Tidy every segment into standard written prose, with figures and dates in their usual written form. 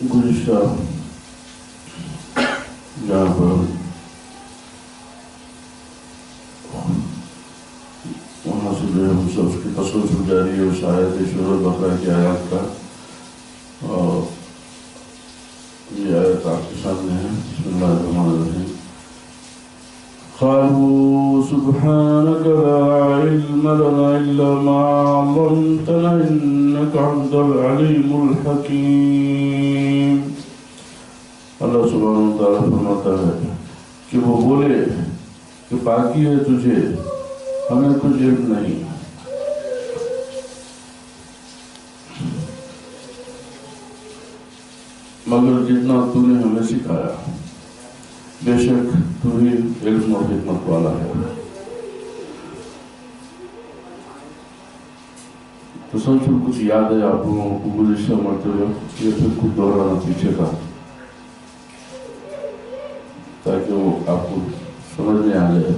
گزشتہ یہاں پر وہاں سے جو ہے ہم سب کی تسلسل جاری ہے اس آیت سورۃ بقرہ کی آیات کا، اور یہ آیت آپ کے سامنے ہے۔ بسم اللہ الرحمن الرحیم۔ قالوا سبحانك لا علم لنا إلا ما علمتنا إنك أنت العليم الحكيم۔ اللہ سبحانہ وتعالیٰ فرماتا ہے کہ وہ بولے کہ باقی ہے تجھے، ہمیں کچھ علم نہیں، مگر جتنا تو نے ہمیں سکھایا، بے شک تو ہی علم اور حکمت والا ہے۔ تسلسل کچھ یاد ہے آپ لوگوں کو گزشتہ مرتبہ، یہ پھر کچھ دہرانا پیچھے کا، تاکہ وہ آپ کو سمجھ میں آ جائے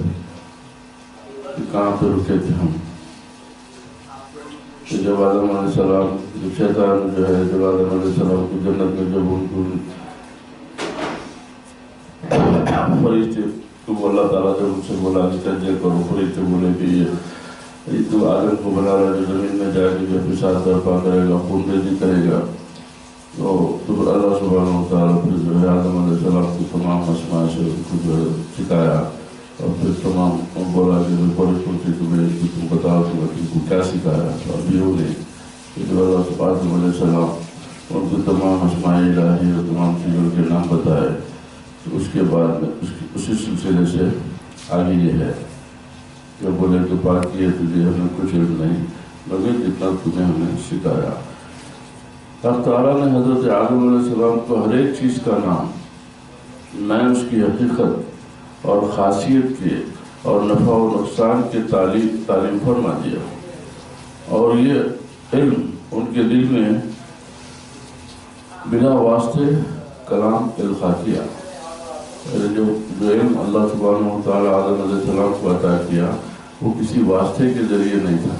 کہ کہاں پہ رکے تھے ہم۔ کہ جب آدم علیہ السلام، جب شیطان جو ہے جب آدم علیہ السلام کو جنت میں جب ان کو فرشتے کو اللہ تعالیٰ جب ان سے بولا کہ تجزیہ کرو، فرشتے بولے کہ یہ تو آدم کو بنا رہا جو زمین میں جا کے جو فساد برپا کرے گا، خون ریزی کرے گا، تو اللہ سبحانہ وتعالیٰ پھر جو ہے آدم علیہ السلام کو تمام اسماء سے ان کو جو ہے سکھایا، اور پھر تمام بولا کہ فرشتوں سے تمہیں تم بتاؤ کہ تم کو کیا سکھایا، تو ابھی ہو گئی کہ جو اللہ سبحانہ علیہ السلام ان کو تمام اسماء الہی اور تمام چیزوں کے نام بتائے۔ تو اس کے بعد میں اسی سلسلے سے آگے یہ ہے کہ بولے کہ باقی ہے تجھے ہمیں کچھ علم نہیں مگر جتنا تمہیں ہمیں سکھایا۔ اللہ تعالیٰ نے حضرت آدم علیہ السلام کو ہر ایک چیز کا نام، میں اس کی حقیقت اور خاصیت کے اور نفع و نقصان کے تعلیم فرما دیا، اور یہ علم ان کے دل میں بلا واسطے کلام القا کیا۔ جو علم اللہ سبحانہ وتعالیٰ آدم علیہ السلام کو عطا کیا وہ کسی واسطے کے ذریعے نہیں تھا،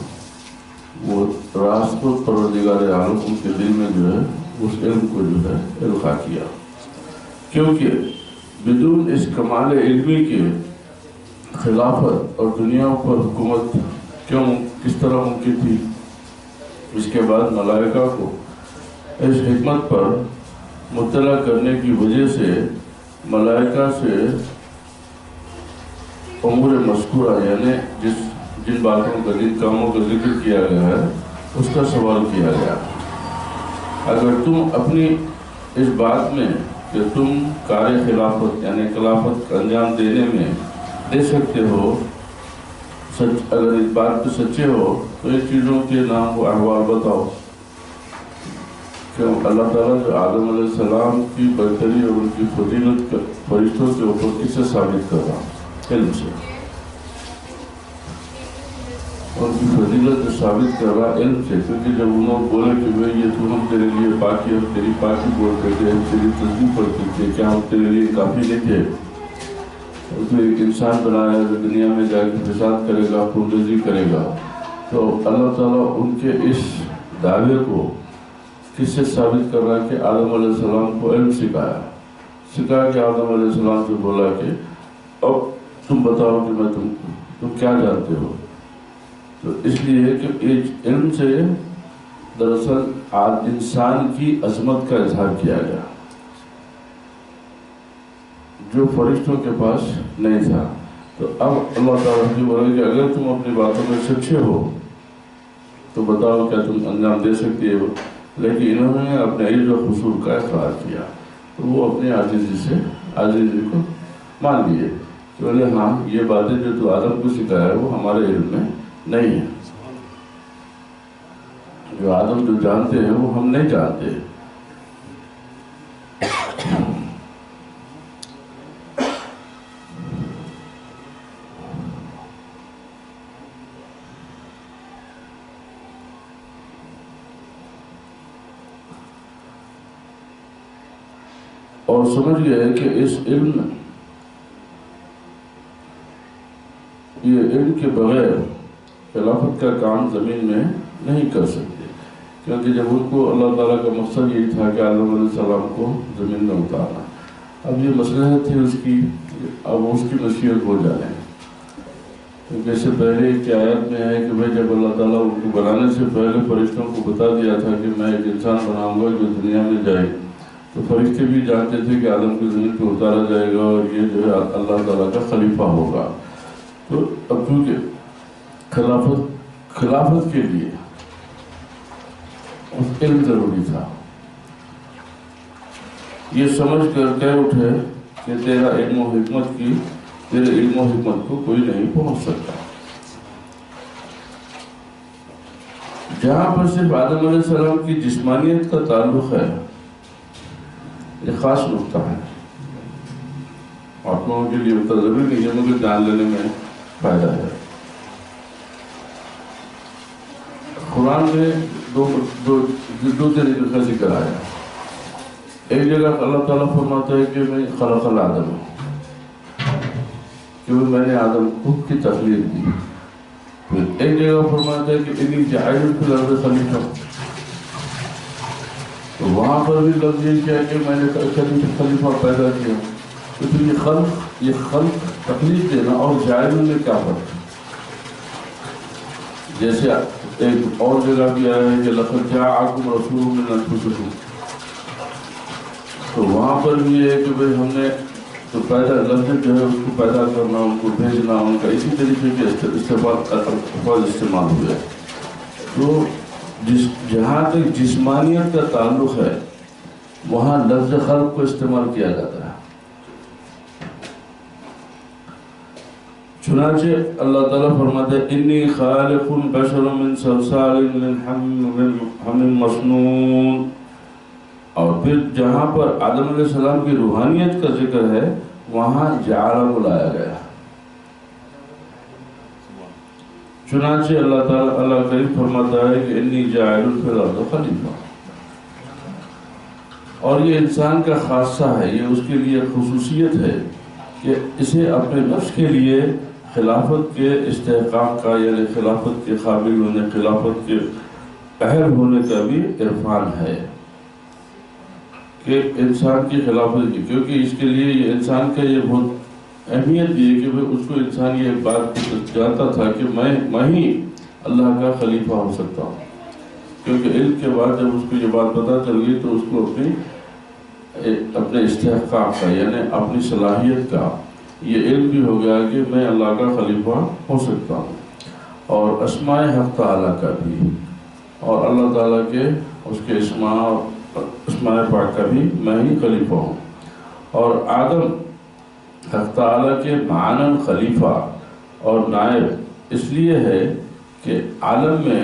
وہ راست کو پروردگار عالم ان کے دل میں جو ہے اس علم کو جو ہے القا کیا، کیونکہ بدون اس کمال علمی کے خلافت اور دنیا پر حکومت کس طرح ممکن تھی؟ اس کے بعد ملائکہ کو اس حکمت پر مطلع کرنے کی وجہ سے ملائکہ سے امور مذکورہ یعنی جن باتوں کا جن کاموں کا ذکر کیا گیا ہے اس کا سوال کیا گیا۔ اگر تم اپنی اس بات میں کہ تم کار خلافت یعنی خلافت کا انجام دینے میں دے سکتے ہو، اگر اس بات پہ سچے ہو تو ان چیزوں کے نام و احوال بتاؤ۔ کہ اللہ تعالیٰ جو آدم علیہ السلام کی برتری اور ان کی فضیلت فرشتوں کے اوپر کس سے ثابت کر رہا؟ علم سے۔ ان کی فضیلت جو ثابت کر رہا علم سے، کیونکہ جب انہوں نے بولے کہ بھئی یہ تو ہم تیرے لیے پاکی اور تیری پاکی بولتے تھے، ہم تیری تصدیق پڑھتے تھے، کیا ہم تیرے لیے کافی نہیں تھے؟ اس میں ایک انسان بنایا جو دنیا میں جا کے فساد کرے گا، خونریزی کرے گا، تو اللہ تعالیٰ ان کے اس دعوے کو کس سے ثابت کر رہا ہے کہ آدم علیہ السلام کو علم سکھا کہ آدم علیہ السلام سے بولا کہ اب تم بتاؤ کہ میں تم کیا جانتے ہو۔ تو اس لیے کہ علم سے دراصل انسان کی عظمت کا اظہار کیا گیا جو فرشتوں کے پاس نہیں تھا۔ تو اب اللہ تعالیٰ کی بولے کہ اگر تم اپنی باتوں میں سچے ہو تو بتاؤ کیا تم انجام دے سکتے ہو؟ لیکن انہوں نے اپنے عجز و قصور کا اقرار کیا، تو وہ اپنی عاجزی کو مان لیے کہ بولے ہاں یہ باتیں جو تو آدم کو سکھایا ہے وہ ہمارے علم میں نہیں ہے، جو آدم جو جانتے ہیں وہ ہم نہیں جانتے۔ اور سمجھ گئے کہ اس علم کے بغیر خلافت کا کام زمین میں نہیں کر سکتے، کیونکہ جب ان کو اللہ تعالیٰ کا مقصد یہی تھا کہ آدم علیہ السلام کو زمین میں اتارنا، اب یہ مصلحت تھی اس کی، اب اس کی مشیت ہو جائے، کیونکہ اس سے پہلے ایک آیت میں ہے کہ بھائی جب اللہ تعالیٰ ان کو بنانے سے پہلے فرشتوں کو بتا دیا تھا کہ میں ایک انسان بناؤں گا جو دنیا میں جائے، تو فرشتے بھی جانتے تھے کہ آدم کو زمین پہ اتارا جائے گا اور یہ جو ہے اللہ تعالیٰ کا خلیفہ ہوگا۔ تو اب چونکہ خلافت کے لیے علم ضروری تھا، یہ سمجھ کر کہہ اٹھے کہ تیرے علم و حکمت کو کوئی نہیں پہنچ سکتا۔ جہاں پر صرف آدم علیہ السلام کی جسمانیت کا تعلق ہے، یہ خاص نقطہ ہے، آپ لوگوں کے لیے ضروری نہیں ہے مگر جان لینے میں فائدہ ہے۔ قرآن میں دو طریقے کا ذکر آیا، ایک جگہ اللہ تعالیٰ فرماتا ہے کہ میں خلق الآدم، کہ میں نے آدم کو کی تخلیق دی، پھر ایک جگہ فرماتا ہے کہ انی جاعل فی الارض خلیفہ، تو وہاں پر بھی لفظ یہ کیا کہ میں نے خلیفہ پیدا کیا، تو پھر یہ خلق تخلیق دینا اور جاعل میں کیا فرق ہے؟ جیسے ایک اور جگہ بھی آیا ہے کہ لقد جاءکم رسول من انفسکم، تو وہاں پر بھی یہ ہے کہ بھئی ہم نے تو پیدا لفظ جو ہے اس کو پیدا کرنا، ان کو بھیجنا، ان کا اسی طریقے کے استعمال ہوئے۔ تو جہاں تک جسمانیت کا تعلق ہے وہاں لفظ خلق کو استعمال کیا جاتا ہے۔ چنانچہ اللہ تعالیٰ فرماتا ہے انی خالق بشر من صلصال من حمأ مسنون، اور پھر جہاں پر آدم علیہ السلام کی روحانیت کا ذکر ہے وہاں جعل بلایا گیا۔ چنانچہ اللہ کریم فرماتا ہے کہ انی جاعل فی الارض خلیفہ، اور یہ انسان کا خاصہ ہے، یہ اس کے لیے خصوصیت ہے کہ اسے اپنے نفس کے لیے خلافت کے استحقاق کا، یعنی خلافت کے قابل ہونے، خلافت کے اہل ہونے کا بھی عرفان ہے کہ انسان کی خلافت کی، کیونکہ اس کے لیے یہ انسان کا یہ بہت اہمیت دی ہے کہ اس کو انسان یہ بات جانتا تھا کہ میں ہی اللہ کا خلیفہ ہو سکتا ہوں، کیونکہ علم کے بعد جب اس کو یہ بات پتہ چل گئی تو اس کو اپنے استحقاق کا، یعنی اپنی صلاحیت کا یہ علم بھی ہو گیا کہ میں اللہ کا خلیفہ ہو سکتا ہوں، اور اسماء حق تعالیٰ کا بھی، اور اللہ تعالیٰ کے اس کے اسماء پاک کا بھی میں ہی خلیفہ ہوں۔ اور آدم حق تعالیٰ کے معنی خلیفہ اور نائب اس لیے ہے کہ عالم میں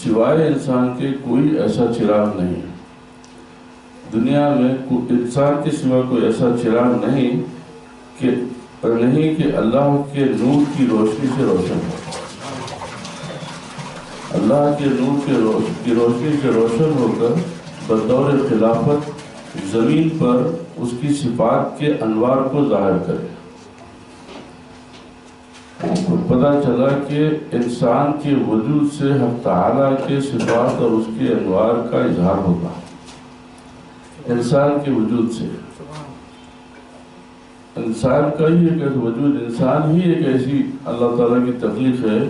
سوائے انسان کے کوئی ایسا چراغ نہیں، دنیا میں انسان کے سوا کوئی ایسا چراغ نہیں کہ اللہ کے نور کی روشنی سے روشن ہو، اللہ کے نور کی روشنی سے روشن ہو کر بطور خلافت زمین پر اس کی صفات کے انوار کو ظاہر کرے۔ پتہ چلا کہ انسان کے وجود سے حق تعالیٰ کے صفات اور اس کے انوار کا اظہار ہوگا، انسان کے وجود سے، انسان کا ہی ایک وجود، انسان ہی ایک ایسی اللہ تعالیٰ کی تخلیق ہے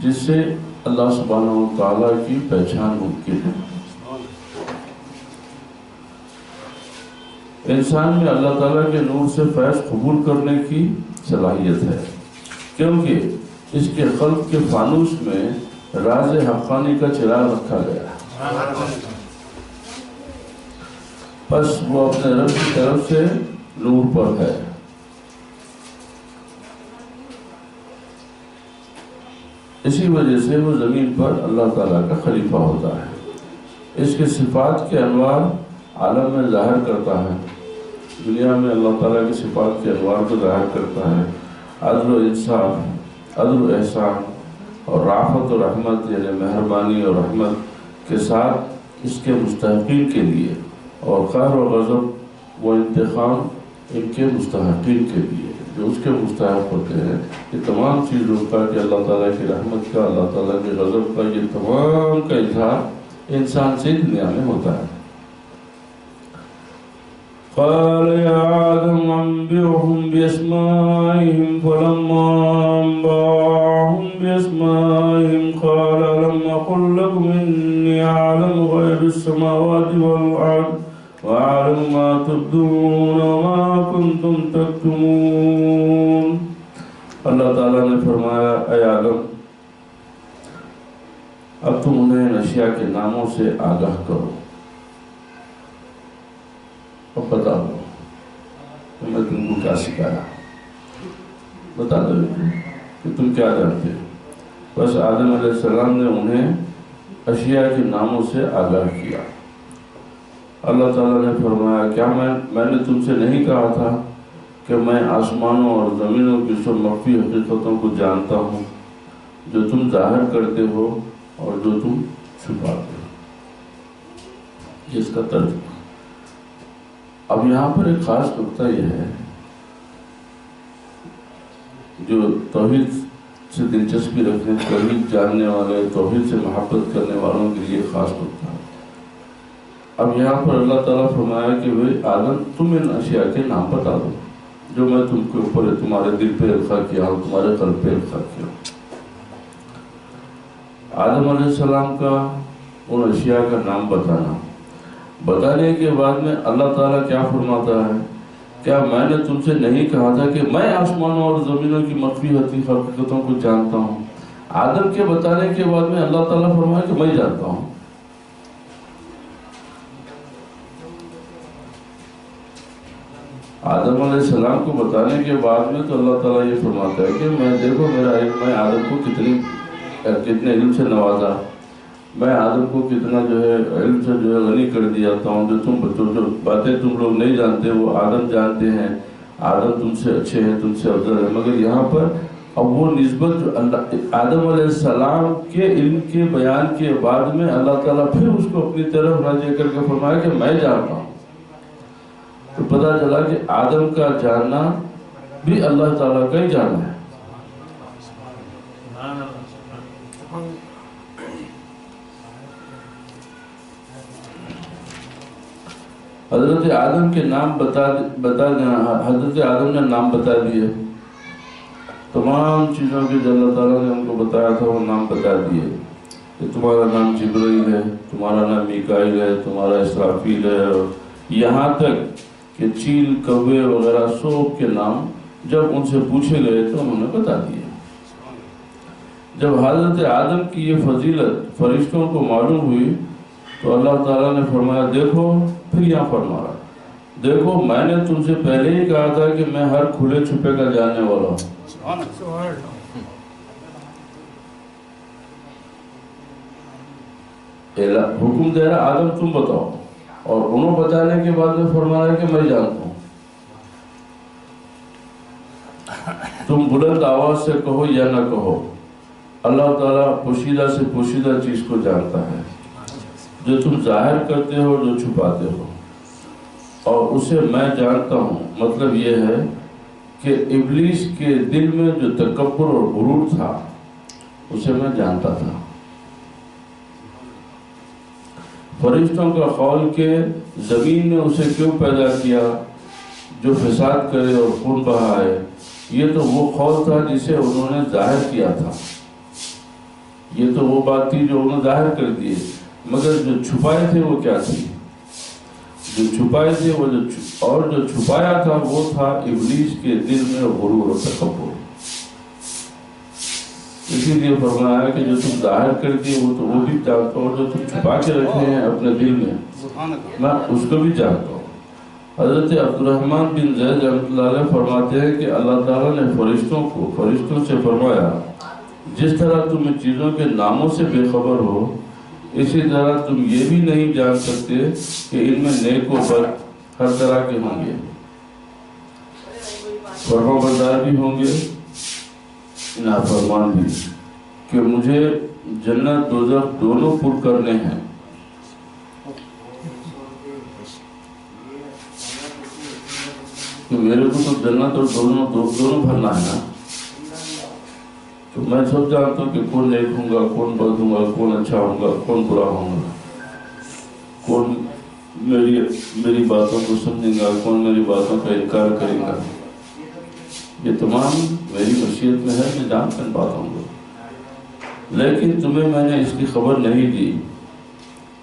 جس سے اللہ سبحانہ و تعالیٰ کی پہچان ممکن ہے۔ انسان میں اللہ تعالیٰ کے نور سے فیض قبول کرنے کی صلاحیت ہے، کیونکہ اس کے خلق کے فانوس میں راز حقانی کا چراغ رکھا گیا ہے، بس وہ اپنے رب کی طرف سے نور پر ہے۔ اسی وجہ سے وہ زمین پر اللہ تعالیٰ کا خلیفہ ہوتا ہے، اس کے صفات کے انوار عالم میں ظاہر کرتا ہے، دنیا میں اللہ تعالیٰ کی صفات کے انوار کو ظاہر کرتا ہے، عدل و انصاف، عدل و احسان اور رافت و رحمت، یعنی مہربانی اور رحمت کے ساتھ اس کے مستحقین کے لیے، اور قہر و غضب و انتقام ان کے مستحقین کے لیے۔ جو اس کے مستحق ہوتے ہیں، یہ تمام چیزوں کا کہ اللہ تعالیٰ کی رحمت کا، اللہ تعالیٰ کے غضب کا، یہ تمام کا اظہار انسان سے دنیا میں ہوتا ہے۔ قال يا آدم أنبئهم بأسمائهم فلما أنبأهم بأسمائهم قال ألم أقل لكم إني أعلم غيب السماوات والأرض وأعلم ما تبدون وما كنتم تكتمون۔ اللہ تعالیٰ نے فرمایا اے آدم اب تم انہیں اشیاء کے ناموں سے آگاہ کرو، اب بتا دو کہ میں تم کو کیا سکھایا، بتا دو کہ تم کیا جانتے ہو۔ بس آدم علیہ السلام نے انہیں اشیاء کے ناموں سے آگاہ کیا۔ اللہ تعالیٰ نے فرمایا کیا میں نے تم سے نہیں کہا تھا کہ میں آسمانوں اور زمینوں کی سب مخفی حقیقتوں کو جانتا ہوں، جو تم ظاہر کرتے ہو اور جو تم چھپاتے ہو۔ جس کا ترجمہ اب یہاں پر ایک خاص نقطہ یہ ہے جو توحید سے دلچسپی رکھنے، توحید جاننے والے، توحید سے محبت کرنے والوں کے لیے خاص نقطہ ہے۔ اب یہاں پر اللہ تعالیٰ فرمایا کہ بھئی آدم تم ان اشیاء کے نام بتا دو جو میں تم کے اوپر تمہارے دل پہ رکھا کیا ہوں، تمہارے قلب پہ رکھا کیا ہوں۔ آدم علیہ السلام کا ان اشیاء کا نام بتانے کے بعد میں اللہ تعالیٰ کیا فرماتا ہے، کیا میں نے تم سے نہیں کہا تھا کہ میں آسمانوں اور زمینوں کی مخفی حقیقتوں کو جانتا ہوں؟ آدم کے بتانے کے بعد میں اللہ تعالیٰ فرمایا کہ میں جانتا ہوں۔ آدم علیہ السلام کو بتانے کے بعد میں تو اللہ تعالیٰ یہ فرماتا ہے کہ میں دیکھو میرا علم، میں آدم کو کتنے علم سے نوازا، میں آدم کو کتنا جو ہے علم سے جو ہے غنی کر دیاتا ہوں، جو باتیں تم لوگ نہیں جانتے وہ آدم جانتے ہیں، آدم تم سے اچھے ہیں، تم سے افضل ہیں۔ مگر یہاں پر اب وہ نسبت جو آدم علیہ السلام کے علم کے بیان کے بعد میں اللہ تعالیٰ پھر اس کو اپنی طرف راجع کر کے فرمایا کہ میں جانتا ہوں۔ تو پتہ چلا کہ آدم کا جاننا بھی اللہ تعالیٰ کا ہی جاننا ہے۔ حضرت آدم کے نام حضرت آدم نے نام بتا دیے، تمام چیزوں کے جو اللہ تعالیٰ نے ان کو بتایا تھا وہ نام بتا دیے کہ تمہارا نام جبرائیل ہے، تمہارا نام میکائیل ہے، تمہارا اسرافیل ہے، یہاں تک کہ چیل، کوے وغیرہ سب کے نام جب ان سے پوچھے گئے تو انہوں نے بتا دیے۔ جب حضرت آدم کی یہ فضیلت فرشتوں کو معلوم ہوئی تو اللہ تعالیٰ نے فرمایا دیکھو، پھر یہاں فرمایا دیکھو میں نے تم سے پہلے ہی کہا تھا کہ میں ہر کھلے چھپے کا جاننے والا ہوں۔ حکم دے رہا آدم تم بتاؤ، اور انہوں بتانے کے بعد میں فرمایا کہ میں جانتا ہوں۔ تم بلند آواز سے کہو یا نہ کہو، اللہ تعالیٰ پوشیدہ سے پوشیدہ چیز کو جانتا ہے، جو تم ظاہر کرتے ہو جو چھپاتے ہو، اور اسے میں جانتا ہوں۔ مطلب یہ ہے کہ ابلیس کے دل میں جو تکبر اور غرور تھا اسے میں جانتا تھا۔ فرشتوں کا خول کہ زمین نے اسے کیوں پیدا کیا جو فساد کرے اور خون بہائے، یہ تو وہ خول تھا جسے انہوں نے ظاہر کیا تھا، یہ تو وہ بات تھی جو انہوں نے ظاہر کر دی، مگر جو چھپائے تھے وہ کیا تھی؟ جو چھپائے تھے وہ جو چھپایا تھا وہ تھا ابلیس کے دل میں غرور اور تکبر۔ اسی لیے فرمایا کہ جو تم ظاہر کر دیے وہ تو وہ بھی جانتا ہوں، جو تم چھپا کے رکھے ہیں اپنے دل میں میں اس کو بھی جانتا ہوں۔ حضرت عبدالرحمن بن زید رحمۃ اللہ علیہ فرماتے ہیں کہ اللہ تعالیٰ نے فرشتوں سے فرمایا جس طرح تم ان چیزوں کے ناموں سے بے خبر ہو، اسی طرح تم یہ بھی نہیں جان سکتے کہ ان میں نیک و بد ہر طرح کے ہوں گے، فرما بردار بھی ہوں گے، نافرمان بھی، کہ مجھے جنت دوزخ دونوں پر کرنے ہیں۔ کہ میرے کو تو جنت اور دونوں بھرنا ہے نا. تو میں سب جانتا ہوں کہ کون نیک ہوں گا، کون بد ہوں گا، کون اچھا ہوں گا، کون برا ہوں گا، کون میری باتوں کو سمجھے گا، کون میری باتوں کا انکار کرے گا. یہ تمام میری مشیت میں ہے، میں جان کر پاتا ہوں. لیکن تمہیں میں نے اس کی خبر نہیں دی.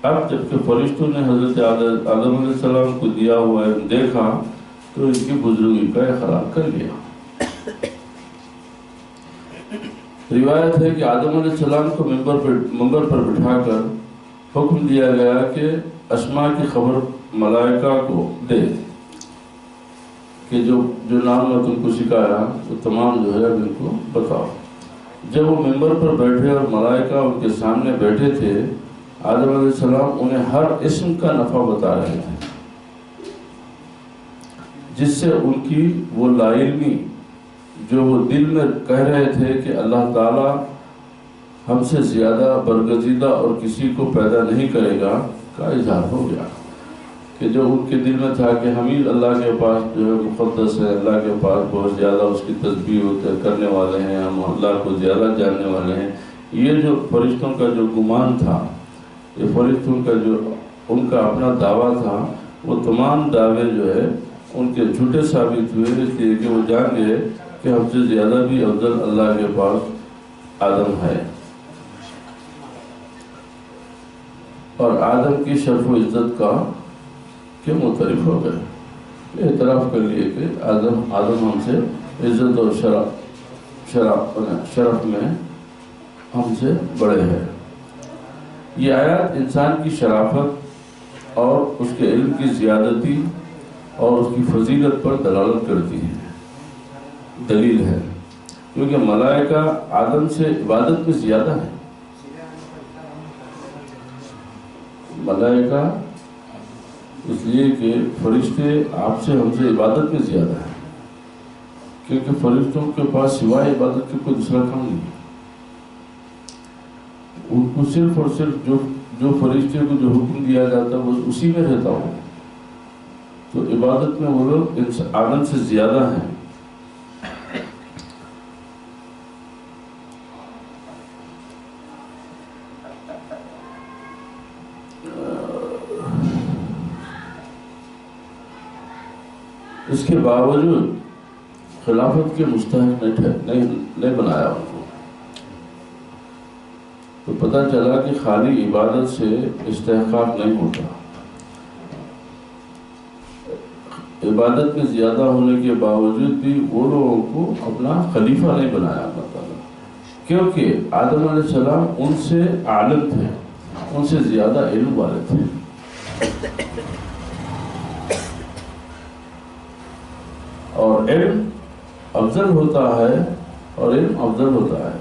اب جبکہ فرشتوں نے حضرت آدم علیہ السلام کو دیا ہوا ہے دیکھا تو ان کی بزرگی کا اقرار کر لیا. روایت ہے کہ آدم علیہ السلام کو منبر پر بٹھا کر حکم دیا گیا کہ اسماء کی خبر ملائکہ کو دے کہ جو نام میں تم کو سکھایا وہ تمام جو ہے اب ان کو بتاؤ. جب وہ منبر پر بیٹھے اور ملائکہ ان کے سامنے بیٹھے تھے، آدم علیہ السلام انہیں ہر اسم کا نفع بتا رہے تھے، جس سے ان کی وہ لا علمی جو وہ دل میں کہہ رہے تھے کہ اللہ تعالیٰ ہم سے زیادہ برگزیدہ اور کسی کو پیدا نہیں کرے گا کا اظہار ہو گیا. کہ جو ان کے دل میں تھا کہ ہم ہی اللہ کے پاس جو ہے مقدس ہے، اللہ کے پاس بہت زیادہ اس کی تسبیح کرنے والے ہیں، ہم اللہ کو زیادہ جاننے والے ہیں، یہ جو فرشتوں کا جو گمان تھا، یہ فرشتوں کا جو ان کا اپنا دعویٰ تھا، وہ تمام دعوے جو ہے ان کے جھوٹے ثابت ہوئے، اس لیے کہ وہ جان گئے کہ ہم سے زیادہ بھی افضل اللہ کے پاس آدم ہے. اور آدم کی شرف و عزت کا کہ معترف ہو گئے، اعتراف کر لیے کہ آدم ہم سے عزت اور شرف میں ہم سے بڑے ہیں. یہ آیات انسان کی شرافت اور اس کے علم کی زیادتی اور اس کی فضیلت پر دلالت کرتی ہے، دلیل ہے، کیونکہ ملائکہ آدم سے عبادت میں زیادہ ہے. ملائکہ اس لیے کہ فرشتے آپ سے ہم سے عبادت میں زیادہ ہیں، کیونکہ فرشتوں کے پاس سوائے عبادت کے کوئی دوسرا کام نہیں. ان کو صرف اور صرف جو فرشتے کو جو حکم دیا جاتا ہے وہ اسی میں رہتا ہو. تو عبادت میں وہ لوگ آدم سے زیادہ ہیں. اس کے باوجود خلافت کے مستحق نہیں بنایا ان کو. تو پتہ چلا کہ خالی عبادت سے استحقاق نہیں ہوتا. عبادت میں زیادہ ہونے کے باوجود بھی وہ لوگوں کو اپنا خلیفہ نہیں بنایا اللہ تعالیٰ، کیونکہ آدم علیہ السلام ان سے عالم تھے، ان سے زیادہ علم والے تھے. اور علم افضل ہوتا ہے، اور علم افضل ہوتا ہے.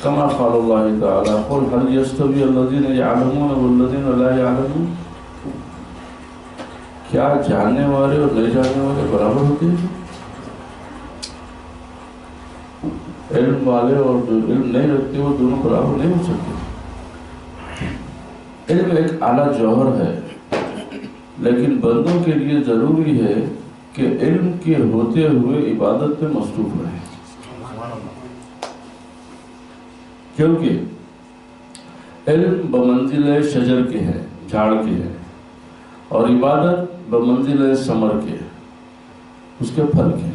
کما قال اللہ تعالی قل هل يستوي الذين يعلمون والذين لا يعلمون. کیا جاننے والے اور نہیں جاننے والے برابر ہوتے ہیں؟ علم والے اور جو علم نہیں رکھتے وہ دونوں برابر نہیں ہو سکتے. علم ایک اعلیٰ جوہر ہے، لیکن بندوں کے لیے ضروری ہے کہ علم کے ہوتے ہوئے عبادت میں مصروف رہے، کیونکہ علم بمنزل شجر کے ہے، جھاڑ کے ہے، اور عبادت بمنزل ثمر کے، اس کے پھل کے.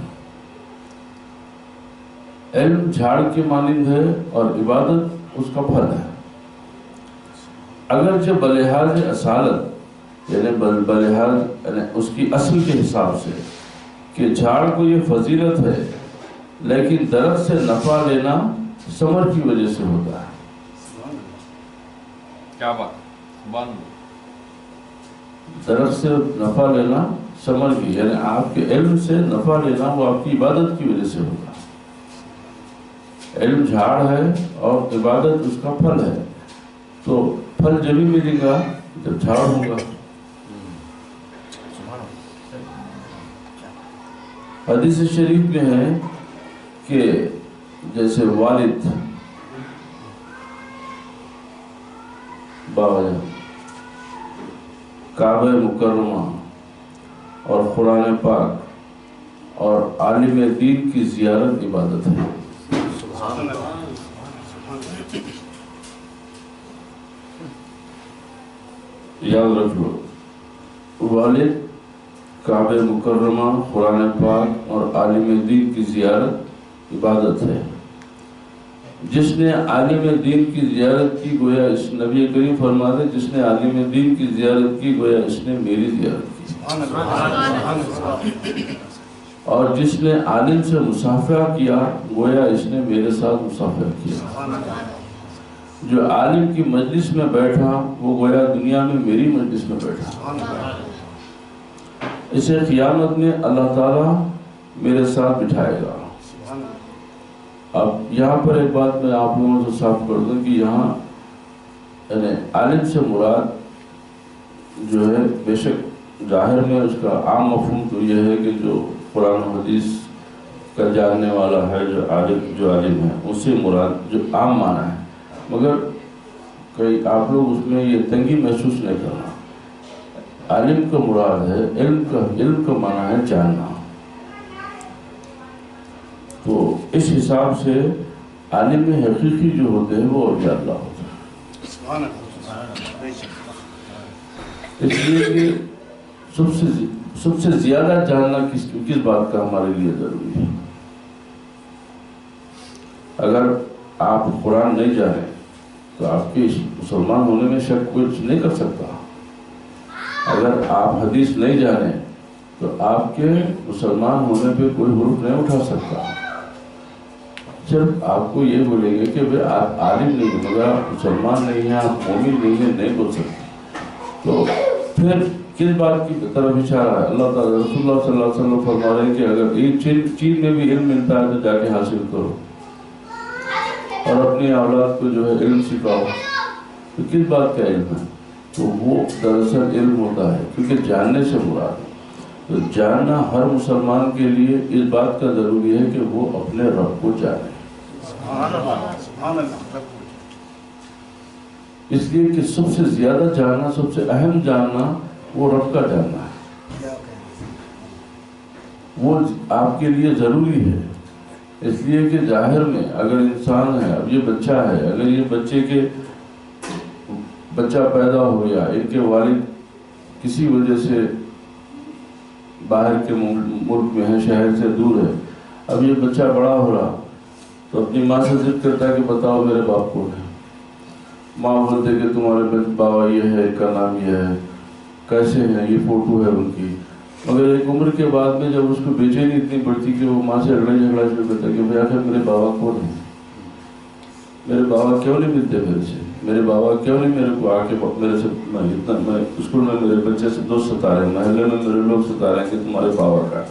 علم جھاڑ کے مانند ہے اور عبادت اس کا پھل ہے. اگرچہ بلحاظ اصالت یعنی بلحاظ یعنی اس کی اصل کے حساب سے کہ جھاڑ کو یہ فضیلت ہے، لیکن درخت سے نفع لینا ثمر کی وجہ سے ہوتا ہے. کیا بات بند. درخت سے نفع لینا ثمر کی یعنی آپ کے علم سے نفع لینا وہ آپ کی عبادت کی وجہ سے ہوگا. علم جھاڑ ہے اور عبادت اس کا پھل ہے. تو پھل جب ہی ملے گا جب جھاڑ ہوگا. حدیث شریف میں ہے کہ جیسے والد بابا کعبہ مکرمہ اور قرآن پاک اور عالم دین کی زیارت عبادت ہے۔ یاد رکھ لو، والد، کعبہ مکرمہ، قرآن پاک اور عالم دین کی زیارت عبادت ہے۔ جس نے عالم دین کی زیارت کی گویا اس نبی کریم فرماتے جس نے عالم دین کی زیارت کی گویا اس نے میری زیارت کی، اور جس نے عالم سے مصافحہ کیا گویا اس نے میرے ساتھ مصافحہ کیا۔ جو عالم کی مجلس میں بیٹھا وہ گویا دنیا میں میری مجلس میں بیٹھا۔ اسے قیامت میں اللہ تعالیٰ میرے ساتھ بٹھائے گا۔ اب یہاں پر ایک بات میں آپ لوگوں سے صاف کر دوں کہ یہاں یعنی عالم سے مراد جو ہے بے شک ظاہر میں اس کا عام مفہوم تو یہ ہے کہ جو قرآن و حدیث کا جاننے والا ہے، جو عالم ہے، اس سے مراد جو عام معنی ہے، مگر کئی آپ لوگ اس میں یہ تنگی محسوس نہیں کرنا۔ عالم کا مراد ہے علم کا معنی ہے جاننا۔ تو اس حساب سے عالم حقیقی جو ہوتے ہیں وہ اولیاء اللہ ہوتے ہیں۔ اس لیے کہ سب سے زیادہ جاننا کس بات کا ہمارے لیے ضروری ہے۔ اگر آپ قرآن نہیں جانیں تو آپ کے مسلمان ہونے میں شک کوئی نہیں کر سکتا۔ اگر آپ حدیث نہیں جانیں تو آپ کے مسلمان ہونے پہ کوئی حرف نہیں اٹھا سکتا۔ صرف آپ کو یہ بولیں گے کہ آپ عالم نہیں ہیں، مگر آپ مسلمان نہیں ہیں، آپ مومن نہیں ہیں، نہیں بول سکتے۔ تو پھر کس بات کی طرف اشارہ ہے؟ اللہ تعالیٰ رسول اللہ صلی اللہ علیہ وسلم فرما رہے ہیں کہ اگر ایک چیز میں بھی علم ملتا ہے تو جا کے حاصل کرو اور اپنی اولاد کو جو ہے علم سکھاؤ۔ تو کس بات کا علم ہے؟ تو وہ دراصل علم ہوتا ہے، کیونکہ جاننے سے مراد ہے۔ تو جاننا ہر مسلمان کے لیے اس بات کا ضروری ہے کہ وہ اپنے رب کو جانے۔ اس لیے کہ سب سے زیادہ جاننا، سب سے اہم جاننا وہ رب کا جاننا ہے، وہ آپ کے لیے ضروری ہے۔ اس لیے کہ ظاہر میں اگر انسان ہے، اب یہ بچہ ہے، اگر یہ بچہ پیدا ہو گیا، ان کے والد کسی وجہ سے باہر کے ملک میں ہے، شہر سے دور ہے، اب یہ بچہ بڑا ہو رہا تو اپنی ماں سے ضد کرتا ہے کہ بتاؤ میرے باپ کون ہے۔ ماں بولتے کہ تمہارے بابا یہ ہے، کا نام یہ ہے، کیسے ہیں، یہ فوٹو ہے ان کی۔ مگر ایک عمر کے بعد میں جب اس کو بے چینی اتنی بڑھتی کہ وہ ماں سے جھگڑا شروع کرتا کہ بھائی آخر میرے بابا کون ہے، میرے بابا کیوں نہیں ملتے میرے سے، میرے بابا کیوں نہیں میرے کو آ کے میرے سے میں اسکول میں میرے بچے سے دوست ستا رہے ہیں، محلے میں میرے لوگ ستا رہے ہیں کہ تمہارے بابا کا۔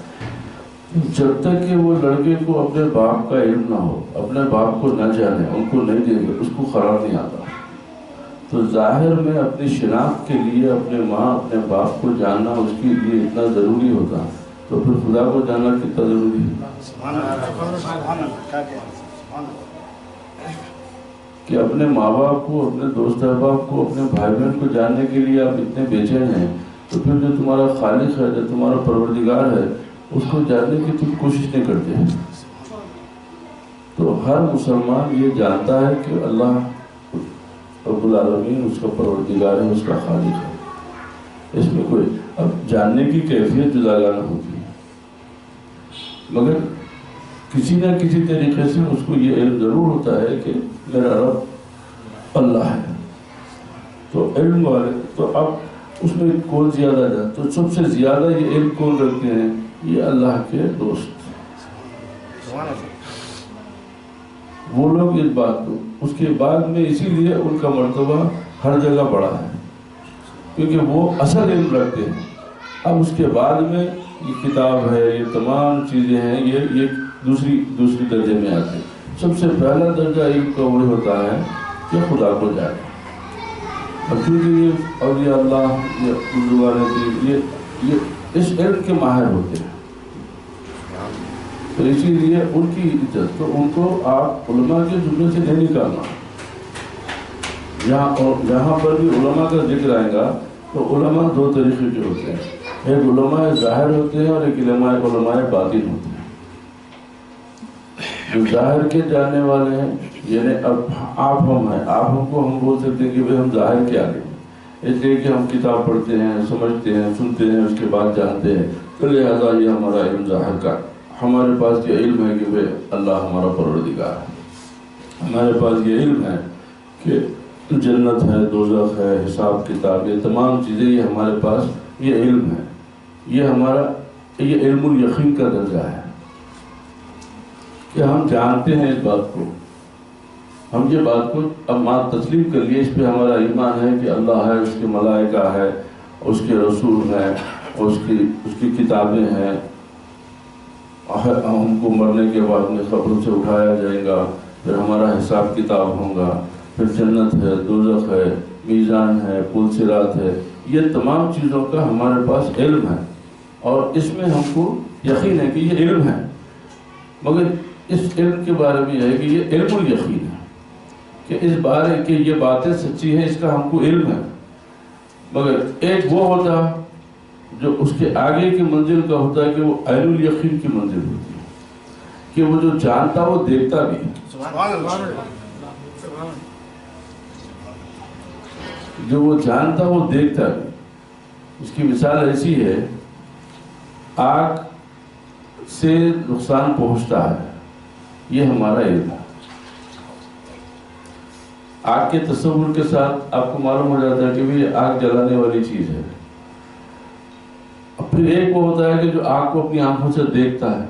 جب تک کہ وہ لڑکے کو اپنے باپ کا علم نہ ہو، اپنے باپ کو نہ جانے، ان کو نہیں دیں گے، اس کو قرار نہیں آتا۔ تو ظاہر میں اپنی شناخت کے لیے اپنے ماں اپنے باپ کو جاننا اس کے لیے اتنا ضروری ہوتا، تو پھر خدا کو جاننا کتنا ضروری ہے کہ اپنے ماں باپ کو، اپنے دوست احباب کو، اپنے بھائی بہن کو جاننے کے لیے آپ اتنے بے چین ہیں، تو پھر جو تمہارا خالق ہے، جو تمہارا پروردگار ہے، اس کو جاننے کی تم کوشش نہیں کرتے ہیں۔ تو ہر مسلمان یہ جانتا ہے کہ اللہ رب العالمین اس کا پروردگار ہے، اس کا خالق ہے۔ اس میں کوئی اب جاننے کی کیفیت جداگانہ ہوتی ہے، مگر کسی نہ کسی طریقے سے اس کو یہ علم ضرور ہوتا ہے کہ میرا رب اللہ ہے۔ تو علم والے تو اب اس میں کون زیادہ جاتا، تو سب سے زیادہ یہ علم کون رکھتے ہیں؟ یہ اللہ کے دوست، وہ لوگ اس بات کو، اس کے بعد میں اسی لیے ان کا مرتبہ ہر جگہ بڑا ہے، کیونکہ وہ اصل علم رکھتے ہیں۔ اب اس کے بعد میں یہ کتاب ہے، یہ تمام چیزیں ہیں، یہ دوسری درجے میں آتے ہیں۔ سب سے پہلا درجہ علم کا وہ ہوتا ہے کہ خدا کو جانے۔ اب کیونکہ یہ اولیاء اللہ، یہ بزرگان یہ اس علم کے ماہر ہوتے ہیں، تو اسی لیے ان کی عزت، تو ان کو آپ علماء کے جملے سے نہیں نکالنا۔ جہاں پر بھی علماء کا ذکر آئے گا تو علماء دو طریقے کے ہوتے ہیں، ایک علماء ظاہر ہوتے ہیں اور ایک علماء باطن ہوتے ہیں۔ جو ظاہر کے جاننے والے ہیں، یعنی اب آپ ہم ہیں، آپ ہم کو ہم بول سکتے ہیں کہ بھئی ہم ظاہر کے آگے ہیں، اس لیے کہ ہم کتاب پڑھتے ہیں، سمجھتے ہیں، سنتے ہیں، اس کے بعد جانتے ہیں، تو لہٰذا یہ ہمارا علم ظاہر کا، ہمارے پاس یہ علم ہے کہ بھئی اللہ ہمارا پروردگار ہے، ہمارے پاس یہ علم ہے کہ جنت ہے، دوزخ ہے، حساب کتاب، یہ تمام چیزیں یہ ہمارے پاس یہ علم ہے، یہ ہمارا یہ علم الیقین کا درجہ ہے کہ ہم جانتے ہیں اس بات کو، ہم یہ بات کو اب تسلیم کر لیے، اس پہ ہمارا ایمان ہے کہ اللہ ہے، اس کے ملائکہ ہے، اس کے رسول ہیں، اس کی کتابیں ہیں، ہم کو مرنے کے بعد میں قبر سے اٹھایا جائے گا، پھر ہمارا حساب کتاب ہوگا، پھر جنت ہے، دوزخ ہے، میزان ہے، پل صراط ہے، یہ تمام چیزوں کا ہمارے پاس علم ہے، اور اس میں ہم کو یقین ہے کہ یہ علم ہے، مگر اس علم کے بارے میں یہ ہے کہ یہ علم الیقین ہے کہ اس بارے کہ یہ باتیں سچی ہیں، اس کا ہم کو علم ہے، مگر ایک وہ ہوتا جو اس کے آگے کی منزل کا ہوتا ہے کہ وہ عین الیقین کی منزل ہوتی ہے کہ وہ جو جانتا وہ دیکھتا بھی ہے، جو وہ جانتا وہ دیکھتا بھی۔ اس کی مثال ایسی ہے، آگ سے نقصان پہنچتا ہے، یہ ہمارا علم ہے، آگ کے تصور کے ساتھ آپ کو معلوم ہو جاتا ہے کہ بھی یہ آگ جلانے والی چیز ہے۔ اور پھر ایک وہ ہوتا ہے کہ جو آگ کو اپنی آنکھوں سے دیکھتا ہے،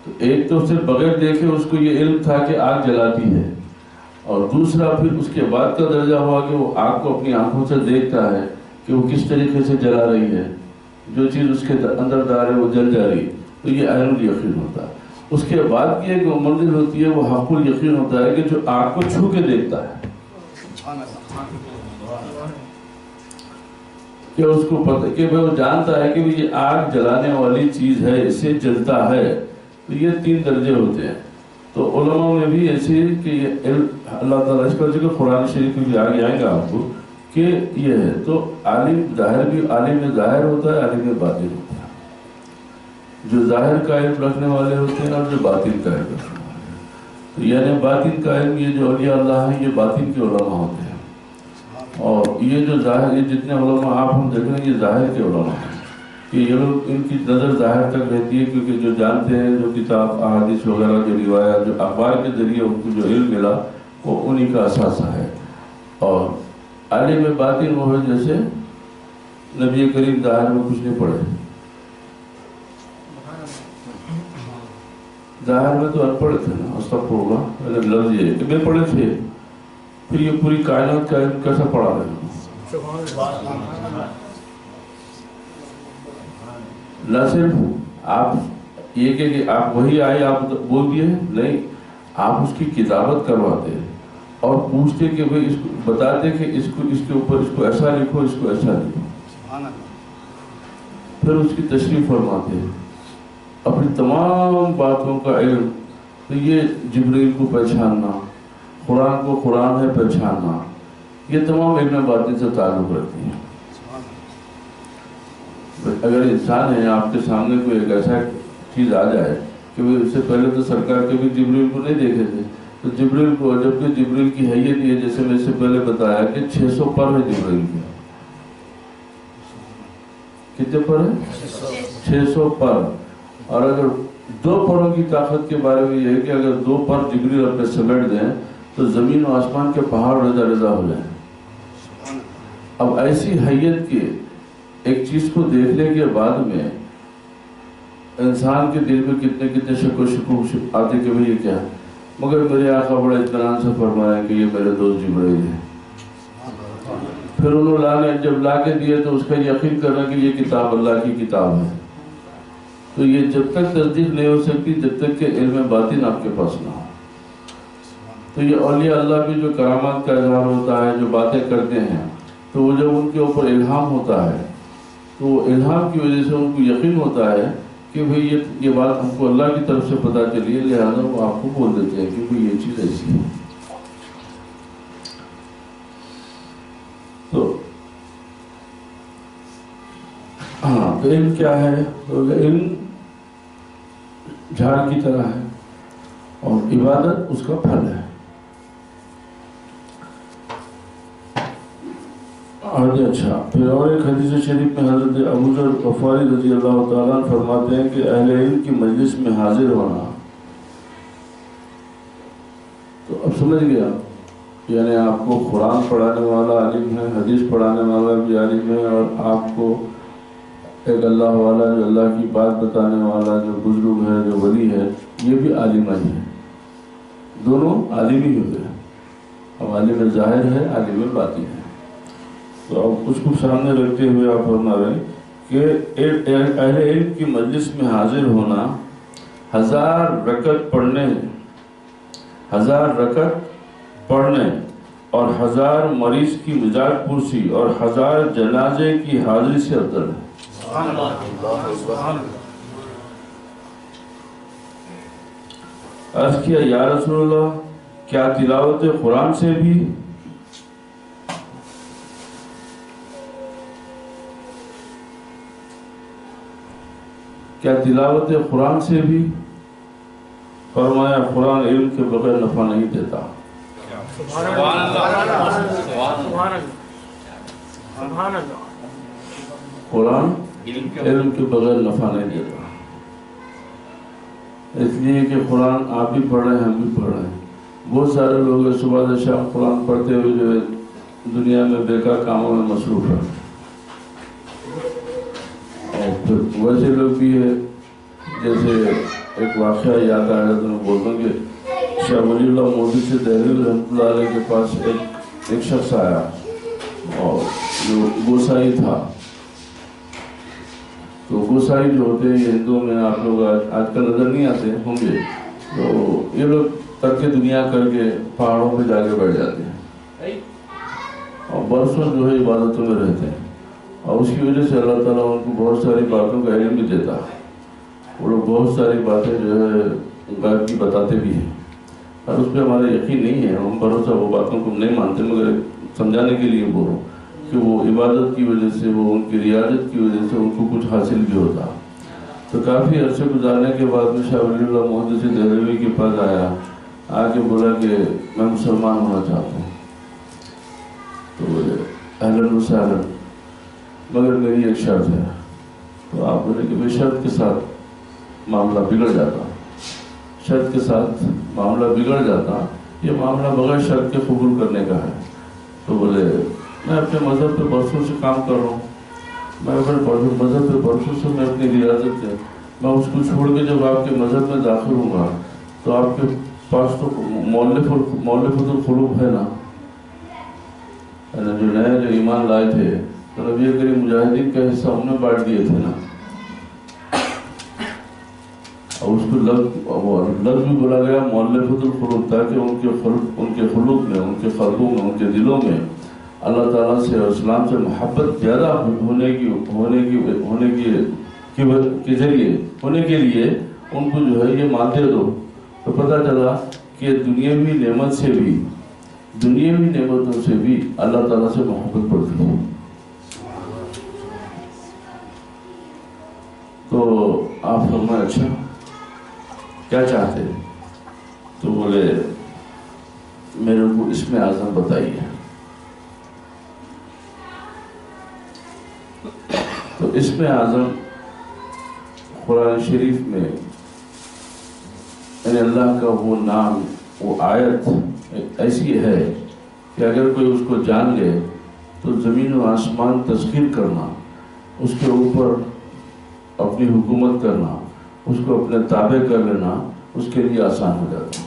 تو ایک تو صرف بغیر دیکھے اس کو یہ علم تھا کہ آگ جلاتی ہے، اور دوسرا پھر اس کے بعد کا درجہ ہوا کہ وہ آگ کو اپنی آنکھوں سے دیکھتا ہے کہ وہ کس طریقے سے جلا رہی ہے، جو چیز اس کے اندر دار ہے وہ جل جا رہی، تو یہ عین الیقین ہوتا ہے۔ اس کے بعد کی ایک منزل ہوتی ہے، وہ حق الیقین ہوتا ہے کہ جو آگ کو چھو کے دیکھتا ہے، کہ اس کو پتہ کہ وہ جانتا ہے کہ یہ آگ جلانے والی چیز ہے، اس سے جلتا ہے، تو یہ تین درجے ہوتے ہیں۔ تو علماء میں بھی ایسے کہ یہ علم اللہ تعالیٰ اس کا ذکر قرآن شریف میں بھی آگے آئے گا آپ کو کہ یہ ہے، تو عالم ظاہر بھی عالم ظاہر ہوتا ہے، عالم باطن ہوتا ہے، جو ظاہر کا علم رکھنے والے ہوتے ہیں اور جو باطن کا علم رکھنے والے ہیں، تو یعنی باطن کا علم یہ جو اولیاء اللہ ہیں یہ باطن کے علماء ہوتے ہیں، اور یہ جو ظاہر یہ جتنے علماء آپ ہم دیکھ رہے ہیں یہ ظاہر کے علماء ہیں کہ یہ لوگ ان کی نظر ظاہر تک رہتی ہے، کیونکہ جو جانتے ہیں جو کتاب احادیث وغیرہ جو روایات جو اخبار کے ذریعے ان کو جو علم ملا وہ انہی کا اثاثہ ہے۔ اور عالم باطن وہ ہے جیسے نبی کریم ظاہر میں کچھ نہیں پڑھے، ظاہر میں تو ان پڑھے تھے نا، استغفر اللہ، لفظ یہ کہ بے پڑھے تھے، پھر یہ پوری کائنات کا علم کیسا پڑھا رہے ہیں؟ نہ صرف آپ یہ کہ آپ وہی آئے آپ بول دیے، نہیں، آپ اس کی کتابت کرواتے اور پوچھتے کہ بھئی اس کو بتاتے کہ اس کے اوپر اس کو ایسا لکھو، اس کو ایسا لکھو، پھر اس کی تشریح فرماتے اپنی تمام باتوں کا علم۔ تو یہ جبریل کو پہچاننا، قرآن کو قرآن ہے پہچاننا، یہ تمام علم باطن سے تعلق رکھتی ہیں۔ اگر انسان ہے آپ کے سامنے کوئی ایک ایسا چیز آ جائے کہ وہ اس سے پہلے تو سرکار کبھی جبریل کو نہیں دیکھے تھے، تو جبریل کو جبکہ جبریل کی حیت یہ جیسے میں اس سے پہلے بتایا کہ 600 پر ہے جبریل کی، کتنے پر ہے؟ 600 پر، اور اگر 2 پروں کی طاقت کے بارے میں یہ ہے کہ اگر 2 پر جبریل اپنے سمیٹ دیں تو زمین و آسمان کے پہاڑ رضا رضا ہو جائیں۔ اب ایسی حیت کے ایک چیز کو دیکھنے کے بعد میں انسان کے دل میں کتنے کتنے شک و شکوک آتے کہ بھئی یہ کیا ہے، مگر میرے آقا بڑا اطمینان سے فرمایا کہ یہ میرے دوست جبرائیل ہے۔ پھر انہوں جب لا کے دیے تو اس کا یقین کرنا کہ یہ کتاب اللہ کی کتاب ہے۔ تو یہ جب تک تصدیق نہیں ہو سکتی جب تک کہ علم باطن آپ کے پاس نہ ہو۔ تو یہ اولیاء اللہ بھی جو کرامات کا اظہار ہوتا ہے، جو باتیں کرتے ہیں، تو وہ جب ان کے اوپر الہام ہوتا ہے تو وہ الہام کی وجہ سے ان کو یقین ہوتا ہے کہ بھئی یہ بات ہم کو اللہ کی طرف سے پتہ چلی ہے، لہذا وہ آپ کو بول دیتے ہیں کہ بھئی یہ چیز ایسی ہے۔ تو اب علم کیا ہے؟ تو علم جھاڑ کی طرح ہے اور عبادت اس کا پھل ہے. آگے اچھا پھر اور ایک حدیث شریف میں حضرت ابو ذر غفاری رضی اللہ تعالیٰ عنہ فرماتے ہیں کہ اہل علم کی مجلس میں حاضر ہونا، تو اب سمجھ گیا، یعنی آپ کو قرآن پڑھانے والا عالم ہے، حدیث پڑھانے والا بھی عالم ہے، اور آپ کو ایک اللہ والا جو اللہ کی بات بتانے والا جو بزرگ ہے جو ولی ہے یہ بھی عالم ہی ہے، دونوں عالم ہی ہوئے. اب عالم ظاہر ہے، عالم باطن ہے. تو اب اس کو سامنے رکھتے ہوئے آپ فرما رہے ہیں کہ اہل علم کی مجلس میں حاضر ہونا 1000 رکعت پڑھنے اور 1000 مریض کی مزاج پرسی اور 1000 جنازے کی حاضری سے افضل ہے. عرض کیا یا رسول اللہ، کیا تلاوت قرآن سے بھی؟ کیا تلاوت قرآن سے بھی؟ فرمایا قرآن علم کے بغیر نفع نہیں دیتا. قرآن علم کے بغیر نفع نہیں دیتا. اس لیے کہ قرآن آپ بھی پڑھ رہے ہیں، ہم بھی پڑھ رہے ہیں. بہت سارے لوگ صبح سے شام قرآن پڑھتے ہوئے جو ہے دنیا میں بیکار کاموں میں مصروف ہے. اور پھر ویسے لوگ بھی ہے، جیسے ایک واقعہ یاد آیا تو میں بولتا ہوں کہ شاہ ولی اللہ مودی سے دہلوی رحمۃ اللہ علیہ کے پاس ایک شخص آیا اور جو گوسائی تھا. تو گوسائی جو ہوتے ہیں یہ ہندوؤں میں آپ لوگ آج کل نظر نہیں آتے ہوں گے، تو یہ لوگ ترک دنیا کر کے پہاڑوں پہ جا کے بیٹھ جاتے ہیں اور برسوں جو ہے عبادتوں میں رہتے ہیں. اور اس کی وجہ سے اللہ تعالیٰ ان کو بہت ساری باتوں کا علم بھی دیتا ہے. وہ لوگ بہت ساری باتیں جو ہے غیب کی بتاتے بھی ہیں، اور اس پہ ہمارا یقین نہیں ہے، ہم بھروسہ وہ باتوں کو نہیں مانتے، مگر سمجھانے کے لیے بول رہا ہوں کہ وہ عبادت کی وجہ سے، وہ ان کی ریاضت کی وجہ سے ان کو کچھ حاصل بھی ہوتا. تو کافی عرصے گزارنے کے بعد میں شاہ ولی اللہ محدث دہلوی کے پاس آیا، آ کے بولا کہ میں مسلمان ہونا چاہتا ہوں. تو بولے اہلاً و سہلاً، مگر میری ایک شرط ہے. تو آپ بولے کہ بے شرط کے ساتھ معاملہ بگڑ جاتا، شرط کے ساتھ معاملہ بگڑ جاتا، یہ معاملہ بغیر شرط کے قبول کرنے کا ہے. تو بولے میں اپنے مذہب پہ برسوں سے کام کر رہا ہوں، میں اپنے مذہب پہ برسوں سے میں اپنی ریاضت سے میں اس کو چھوڑ کے جب آپ کے مذہب میں داخل ہوں گا تو آپ کے پاس تو مؤلفۃ القلوب ہے نا، جو نئے جو ایمان لائے تھے تو نبی کریم مجاہدین کا حصہ انہوں نے بانٹ دیے تھے نا. اور اس کو لفظ بھی بولا گیا مؤلفۃ القلوب، تاکہ ان کے خلوق میں، ان کے قلبوں میں، ان کے دلوں میں اللہ تعالیٰ سے اور اسلام سے محبت زیادہ ہونے کے لیے ان کو جو ہے یہ مانتے دو. تو پتہ چلا کہ دنیاوی نعمتوں سے بھی اللہ تعالیٰ سے محبت بڑھتی ہے. تو آپ فرمائے اچھا کیا چاہتے ہیں؟ تو بولے میرے کو اسم اعظم بتائیے. تو اسم اعظم قرآن شریف میں یعنی اللہ کا وہ نام، وہ آیت ایسی ہے کہ اگر کوئی اس کو جان لے تو زمین و آسمان تسخیر کرنا، اس کے اوپر اپنی حکومت کرنا، اس کو اپنے تابع کر لینا اس کے لیے آسان ہو جاتا.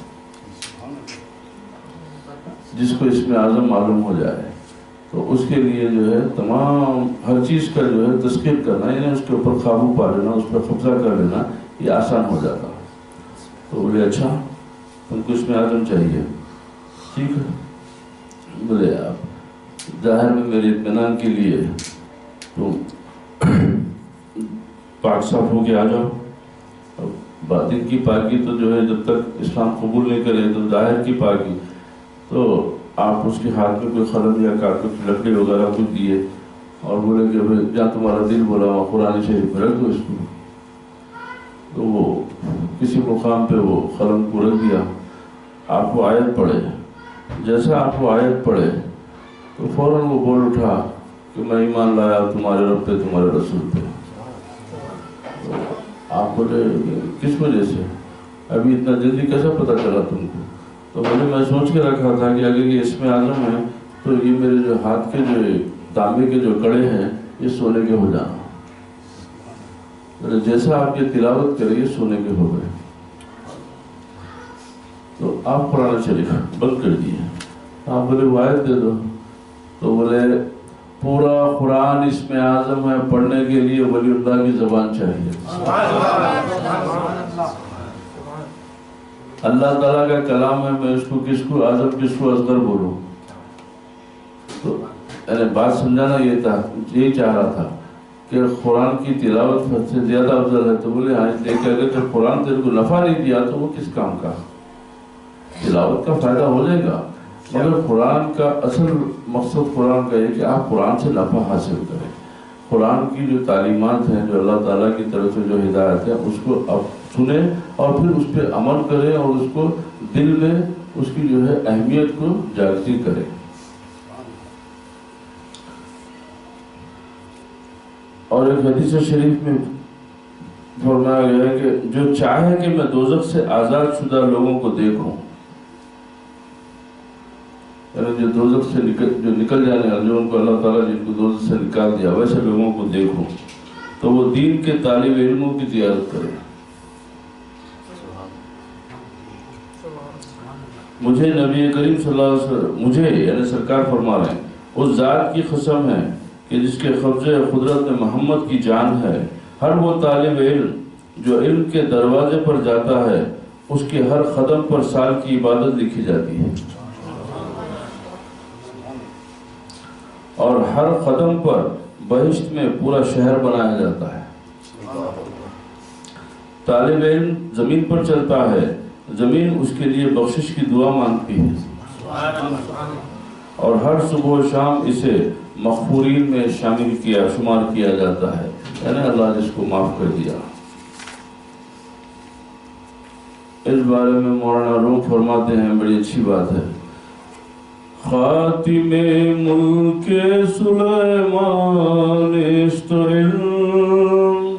جس کو اسم اعظم معلوم ہو جائے تو اس کے لیے جو ہے تمام ہر چیز کا جو ہے تسخیر کرنا، یعنی اس کے اوپر قابو پا لینا، اس پر قبضہ کر لینا، یہ آسان ہو جاتا. تو بولے اچھا تم کو اسم اعظم چاہیے، ٹھیک ہے. بولے آپ ظاہر میں میرے اطمینان کے لیے تو پاک صاف ہو کے آ جاؤ. باطن کی پاکی تو جو ہے جب تک اسلام قبول نہیں کرے تو ظاہر کی پاکی، تو آپ اس کے ہاتھ میں کوئی قلم یا کاغذ لکڑی وغیرہ کچھ دیے اور بولے کہ بھائی جہاں تمہارا دل بولا وہاں قرآن شریف میں رکھ دو اس کو. تو وہ کسی مقام پہ وہ قلم کو رکھ دیا. آپ وہ آیت پڑھے. جیسا آپ وہ آیت پڑھے تو فوراً وہ بول اٹھا کہ میں ایمان لایا تمہارے رب پہ تمہارے رسول پہ. آپ بولے کس وجہ سے؟ ابھی اتنا جلدی کیسا پتہ چلا تم کو؟ تو بولے میں سوچ کے رکھا تھا کہ اگر یہ اسم اعظم ہے تو یہ میرے جو ہاتھ کے جو تانبے کے جو کڑے ہیں یہ سونے کے ہو جانا. جیسا آپ یہ تلاوت کریں یہ سونے کے ہو گئے. تو آپ قرآن شریف بند کر دیے. آپ بولے وہ آیت دے دو. تو بولے پورا قرآن اسم اعظم ہے، پڑھنے کے لیے ولی اللہ کی زبان چاہیے. اللہ تعالیٰ کا کلام ہے، میں اس کو کس کو اعظم کس کو اصغر بولوں؟ تو بات سمجھانا یہ تھا، یہی چاہ رہا تھا کہ قرآن کی تلاوت سے زیادہ افضل ہے. تو بولے ہاں دیکھ اگر جب قرآن تیرے کو نفع نہیں دیا تو وہ کس کام کا؟ تلاوت کا فائدہ ہو جائے گا، مگر قرآن کا اصل مقصد قرآن کا یہ کہ آپ قرآن سے نفع حاصل کریں. قرآن کی جو تعلیمات ہیں، جو اللہ تعالیٰ کی طرف سے جو ہدایت ہے، اس کو آپ سنیں اور پھر اس پہ عمل کریں اور اس کو دل میں اس کی جو ہے اہمیت کو جاگتی کریں. اور ایک حدیث شریف میں فرمایا گیا ہے کہ جو چاہے کہ میں دوزخ سے آزاد شدہ لوگوں کو دیکھوں، یعنی جو دوزخ سے نکل جانے والے، جو ان کو اللہ تعالیٰ جن کو دوزخ سے نکال دیا، ویسے لوگوں کو دیکھوں تو وہ دین کے طالب علموں کی زیارت کرے. مجھے نبی کریم صلی اللہ علیہ وسلم، مجھے یعنی سرکار فرما رہے ہیں، اس ذات کی قسم ہے کہ جس کے قبضے قدرت میں محمد کی جان ہے، ہر وہ طالب علم جو علم کے دروازے پر جاتا ہے اس کے ہر قدم پر سال کی عبادت لکھی جاتی ہے، اور ہر قدم پر بہشت میں پورا شہر بنایا جاتا ہے. طالب علم زمین پر چلتا ہے، زمین اس کے لیے بخشش کی دعا مانگتی ہے، اور ہر صبح و شام اسے مغفورین میں شمار کیا جاتا ہے، یعنی اللہ جس کو معاف کر دیا. اس بارے میں مولانا روم فرماتے ہیں، بڑی اچھی بات ہے، خاتم ملک سلیمان است علم،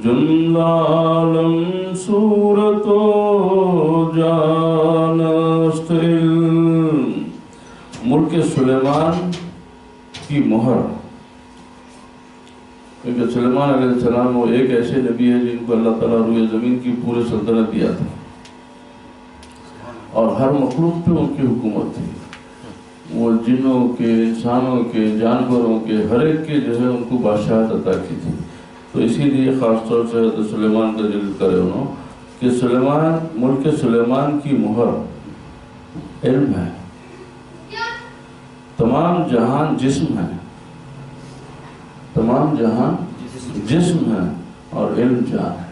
جملہ عالم صورت و جان است علم. ملک سلیمان کی مہر، کیونکہ سلیمان علیہ السلام وہ ایک ایسے نبی ہے جن کو اللہ تعالیٰ روئے زمین کی پورے سلطنت دیا تھا، اور ہر مخلوق پہ ان کی حکومت تھی. وہ جنوں کے، انسانوں کے، جانوروں کے، ہر ایک کے جو ہے ان کو بادشاہت عطا کی تھی. تو اسی لیے خاص طور سے حضرت سلیمان کا ذکر کرے انہوں کہ سلیمان، ملک سلیمان کی مہر علم ہے. تمام جہان جسم ہے، تمام جہاں جسم ہے اور علم جان ہے.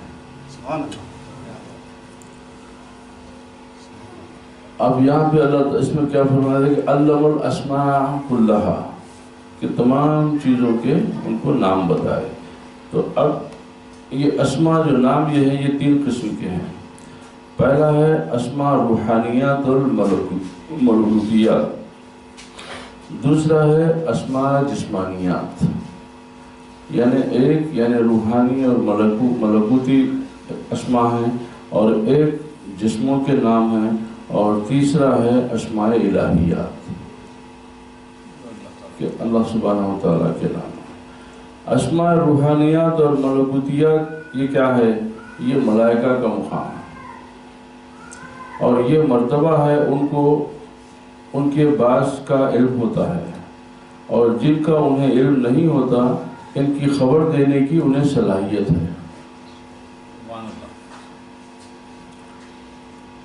اب یہاں پہ اللہ اس میں کیا فرمایا ہے کہ علم الاسماء کلہا، کہ تمام چیزوں کے ان کو نام بتائے. تو اب یہ اسماء جو نام یہ ہیں یہ تین قسم کے ہیں. پہلا ہے اسماء روحانیات اور ملکوتیات، دوسرا ہے اسماء جسمانیات، یعنی ایک یعنی روحانی اور ملکوتی اسماء ہیں، اور ایک جسموں کے نام ہیں، اور تیسرا ہے اسماء الہیات کہ اللہ سبحانہ و تعالیٰ کے نام. اسماء روحانیات اور ملکوتیات یہ کیا ہے؟ یہ ملائکہ کا مقام ہے، اور یہ مرتبہ ہے ان کو ان کے بعض کا علم ہوتا ہے، اور جن کا انہیں علم نہیں ہوتا ان کی خبر دینے کی انہیں صلاحیت ہے.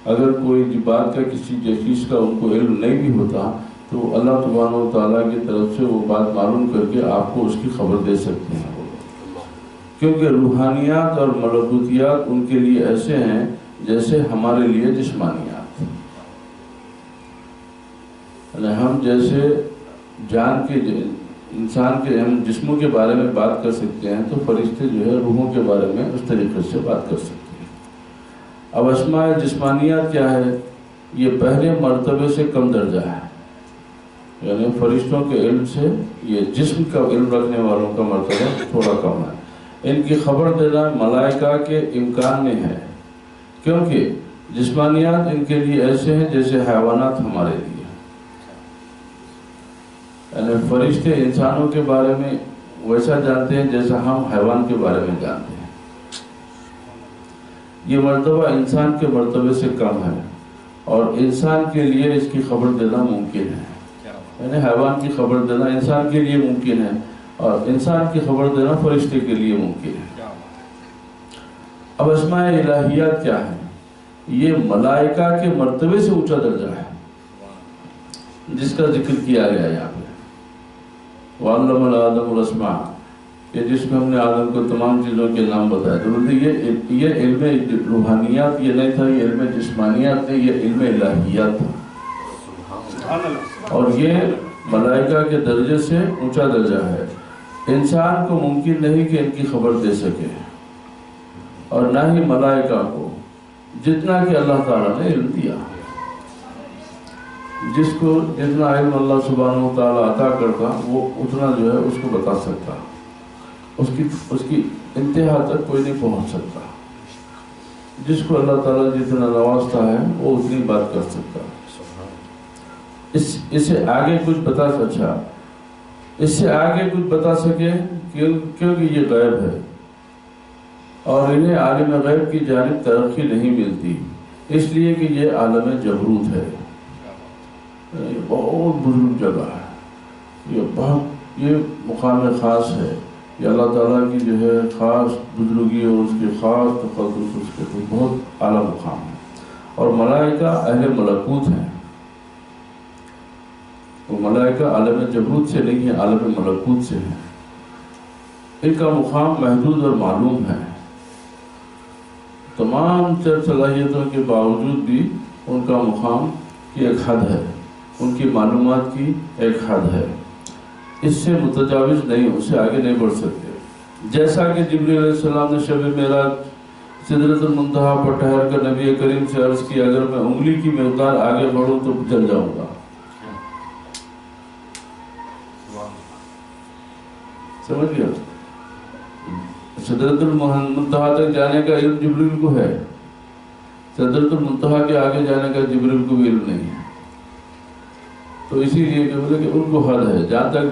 اگر کوئی بات کا کسی چیز کا ان کو علم نہیں بھی ہوتا تو اللہ سبحانہ و تعالیٰ کی طرف سے وہ بات معلوم کر کے آپ کو اس کی خبر دے سکتے ہیں، کیونکہ روحانیات اور ملکوتیات ان کے لیے ایسے ہیں جیسے ہمارے لیے جسمانیات. ہم جیسے جان کے انسان کے ہم جسموں کے بارے میں بات کر سکتے ہیں، تو فرشتے جو ہے روحوں کے بارے میں اس طریقے سے بات کر سکتے ہیں۔ اب اسماء جسمانیات کیا ہے؟ یہ پہلے مرتبے سے کم درجہ ہے، یعنی فرشتوں کے علم سے یہ جسم کا علم رکھنے والوں کا مرتبہ تھوڑا کم ہے۔ ان کی خبر دینا ملائکہ کے امکان میں ہے، کیونکہ جسمانیات ان کے لیے ایسے ہیں جیسے حیوانات ہمارے لیے، یعنی فرشتے انسانوں کے بارے میں ویسا جانتے ہیں جیسا ہم حیوان کے بارے میں جانتے ہیں۔ یہ مرتبہ انسان کے مرتبے سے کم ہے، اور انسان کے لیے اس کی خبر دینا ممکن ہے، یعنی حیوان کی خبر دینا انسان کے لیے ممکن ہے، اور انسان کی خبر دینا فرشتے کے لیے ممکن ہے۔ اب اسماء الہیات کیا ہے؟ یہ ملائکہ کے مرتبے سے اونچا درجہ ہے، جس کا ذکر کیا گیا یہاں پہ، وَعَلَّمَ آدَمَ الْأَسْمَاءَ، کہ جس میں ہم نے آدم کو تمام چیزوں کے نام بتائے۔ تو بولتے یہ علم روحانیات یہ نہیں تھا، یہ علم جسمانیات نہیں، یہ علم الہیات تھا، اور یہ ملائکہ کے درجے سے اونچا درجہ ہے۔ انسان کو ممکن نہیں کہ ان کی خبر دے سکے، اور نہ ہی ملائکہ کو، جتنا کہ اللہ تعالیٰ نے علم دیا۔ جس کو جتنا علم اللہ سبحانہ و تعالیٰ عطا کرتا وہ اتنا جو ہے اس کو بتا سکتا، اس کی انتہا تک کوئی نہیں پہنچ سکتا۔ جس کو اللہ تعالیٰ جتنا نوازتا ہے وہ اتنی بات کر سکتا۔ اس سے آگے کچھ بتا سکے کیونکہ یہ غیب ہے، اور انہیں عالم غیب کی جانب ترقی نہیں ملتی، اس لیے کہ یہ عالم جبروت ہے۔ یہ بہت بزرگ جگہ ہے، یہ مقام خاص ہے، یہ اللہ تعالیٰ کی جو ہے خاص بزرگی اور اس کے خاص تقدس، اس کے بہت اعلیٰ مقام ہے۔ اور ملائکہ اہل ملکوت ہیں، وہ ملائکہ عالم جبروت سے نہیں ہے، عالم ملکوت سے ہے۔ ان کا مقام محدود اور معلوم ہے، تمام صلاحیتوں کے باوجود بھی ان کا مقام کی ایک حد ہے، ان کی معلومات کی ایک حد ہے، اس سے متجاوز نہیں، اس سے آگے نہیں بڑھ سکتے۔ جیسا کہ جبریل علیہ السلام نے شب معراج سدرۃ المنتہا پر ٹھہر کر نبی کریم سے عرض کی، اگر میں انگلی کی مقدار آگے بڑھوں تو جل جاؤں گا۔ سمجھ گیا؟ سدرۃ المنتہا تک جانے کا علم جبریل کو ہے، سدرۃ المنتہا کے آگے جانے کا جبریل کو بھی علم نہیں ہے۔ تو اسی لیے کہ ان کو حد ہے، جہاں تک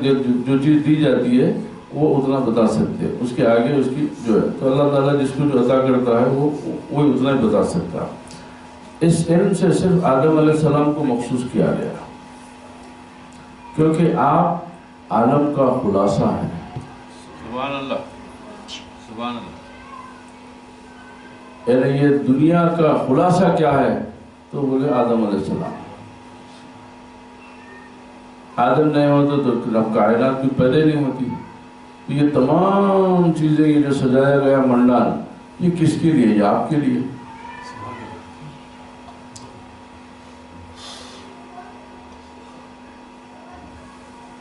جو چیز دی جاتی ہے وہ اتنا بتا سکتے ہیں، اس کے آگے اس کی جو ہے، تو اللہ تعالیٰ جس کو جو عطا کرتا ہے وہ اتنا ہی بتا سکتا۔ اس علم سے صرف آدم علیہ السلام کو مخصوص کیا گیا، کیونکہ آپ عالم کا خلاصہ ہیں۔ سبحان اللہ، سبحان اللہ۔ یعنی یہ دنیا کا خلاصہ کیا ہے؟ تو بولے آدم علیہ السلام۔ آدم نہیں ہوتا تو کائنات بھی پیدا نہیں ہوتی۔ یہ تمام چیزیں یہ جو سجایا گیا منڈان، یہ کس کے لیے؟ یہ آپ کے لیے۔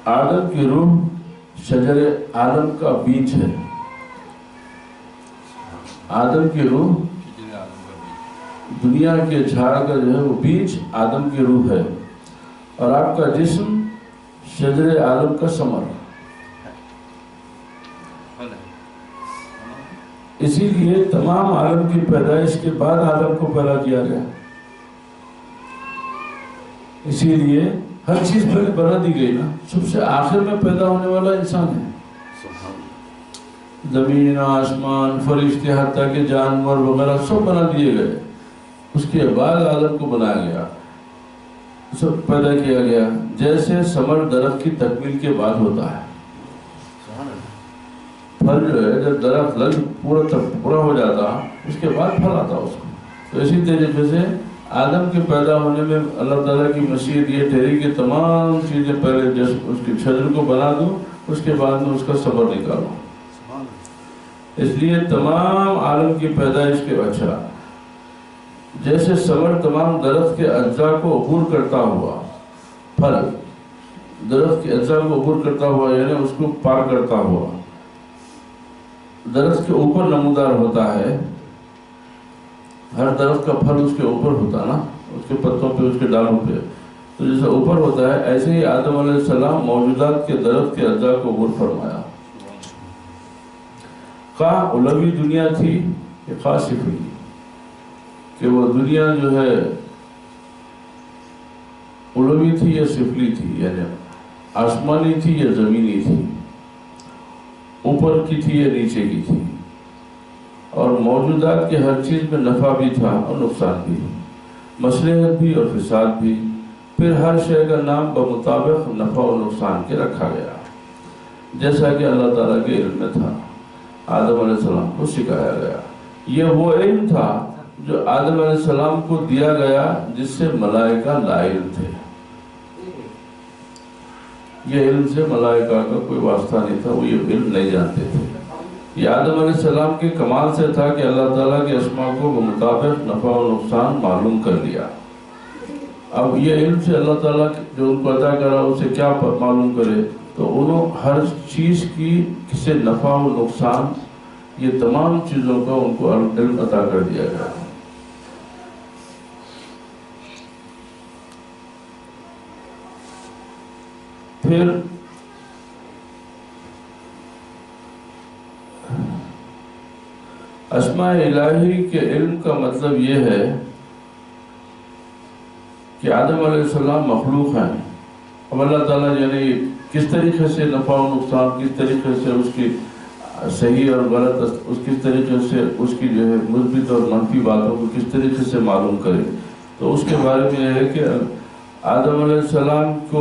آدم کی روح شجر عالم کا بیج ہے، آدم کی روح دنیا کے جھاڑ کا جو ہے وہ بیج آدم کی روح ہے، اور آپ کا جسم شجر عالم کا ثمر۔ اسی لیے تمام عالم کی پیدائش کے بعد آدم کو پیدا کیا گیا، اسی لیے ہر چیز پہلے بنا دی گئی نا، سب سے آخر میں پیدا ہونے والا انسان ہے۔ زمین، آسمان، فرشتے، حتیٰ کہ جانور وغیرہ سب بنا دیے گئے، اس کے بعد آدم کو بنایا گیا، سب پیدا کیا گیا۔ جیسے ثمر درخت کی تکمیل کے بعد ہوتا ہے، پھل جو ہے جب درخت لگ پورا ہو جاتا اس کے بعد پھل آتا اس کو، تو اسی طریقے سے آدم کے پیدا ہونے میں اللہ تعالیٰ کی مشیت یہ ٹھہری کہ تمام چیزیں پہلے جیسے اس کی شجر کو بنا دوں، اس کے بعد میں اس کا ثمر نکالوں۔ اس لیے تمام عالم کی پیدائش کے اچھا جیسے ثمر تمام درخت کے اجزاء کو عبور کرتا ہوا، پھل درخت کے اجزاء کو عبور کرتا ہوا یعنی اس کو پار کرتا ہوا درخت کے اوپر نمودار ہوتا ہے. ہر درخت کا پھل اس کے اوپر ہوتا نا، اس کے پتوں پہ، اس کے ڈالوں پہ، تو جیسے اوپر ہوتا ہے ایسے ہی آدم علیہ السلام موجودات کے درخت کے اجزاء کو عبور فرمایا. خواہ علوی دنیا تھی یا خواہ سفلی، کہ وہ دنیا جو ہے علوی تھی یا سفلی تھی، یعنی آسمانی تھی یا زمینی تھی، اوپر کی تھی یا نیچے کی تھی، اور موجودات کے ہر چیز میں نفع بھی تھا اور نقصان بھی، مصلحت بھی اور فساد بھی. پھر ہر شے کا نام بمطابق نفع اور نقصان کے رکھا گیا، جیسا کہ اللہ تعالیٰ کے علم میں تھا. آدم علیہ السلام کو سکھایا گیا. یہ وہ علم تھا جو آدم علیہ السلام کو دیا گیا جس سے ملائکہ لا علم تھے. یہ علم سے ملائکہ کا کوئی واسطہ نہیں تھا، وہ یہ علم نہیں جانتے تھے. یہ آدم علیہ السلام کے کمال سے تھا کہ اللہ تعالیٰ کے اسماء کو بمطابق نفع و نقصان معلوم کر لیا. اب یہ علم سے اللہ تعالیٰ جو ان کو عطا کرا اسے کیا معلوم کرے، تو انہوں ہر چیز کی سے نفع و نقصان یہ تمام چیزوں کا ان کو علم عطا کر دیا گیا. پھر اسماء الہی کے علم کا مطلب یہ ہے کہ آدم علیہ السلام مخلوق ہیں. اب اللہ تعالیٰ یعنی کس طریقے سے نفع و نقصان، کس طریقے سے اس کی صحیح اور غلط، اس کس طریقے سے اس کی جو ہے مثبت اور منفی باتوں کو کس طریقے سے معلوم کرے، تو اس کے بارے میں یہ ہے کہ آدم علیہ السلام کو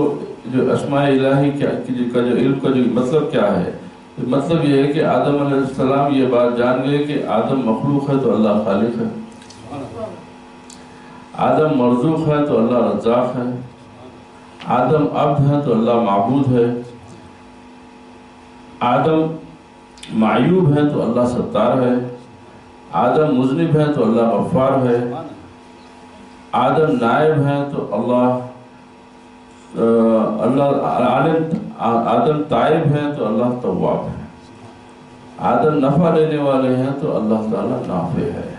جو اسماء الہی کا جو علم کا جو مطلب کیا ہے، مطلب یہ ہے کہ آدم علیہ السلام یہ بات جان گئے کہ آدم مخلوق ہے تو اللہ خالق ہے، آدم مرزوق ہے تو اللہ رزاق ہے، آدم عبد ہے تو اللہ معبود ہے، آدم معیوب ہے تو اللہ ستار ہے، آدم مذنب ہے تو اللہ غفار ہے، آدم نائب ہے تو آدم تائب ہے تو اللہ تواب ہے، آدم نفع لینے والے ہیں تو اللہ تعالیٰ نافع ہے.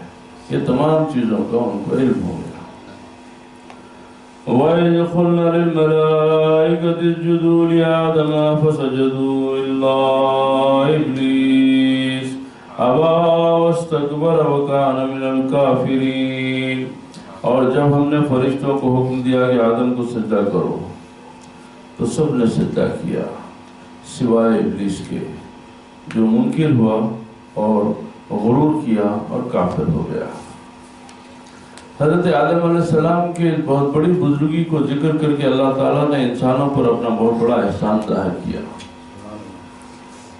یہ تمام چیزوں کا ان کو علم ہو گیا. وَإِذْ قُلْنَا لِلْمَلَائِكَةِ اسْجُدُوا لِآدَمَ فَسَجَدُوا إِلَّا إِبْلِيسَ أَبَىٰ وَاسْتَكْبَرَ وَكَانَ مِنَ الْكَافِرِينَ. اور جب ہم نے فرشتوں کو حکم دیا کہ آدم کو سجدہ کرو تو سب نے سجدہ کیا سوائے ابلیس کے، جو منکر ہوا اور غرور کیا اور کافر ہو گیا. حضرت آدم علیہ السلام کے بہت بڑی بزرگی کو ذکر کر کے اللہ تعالیٰ نے انسانوں پر اپنا بہت بڑا احسان ظاہر کیا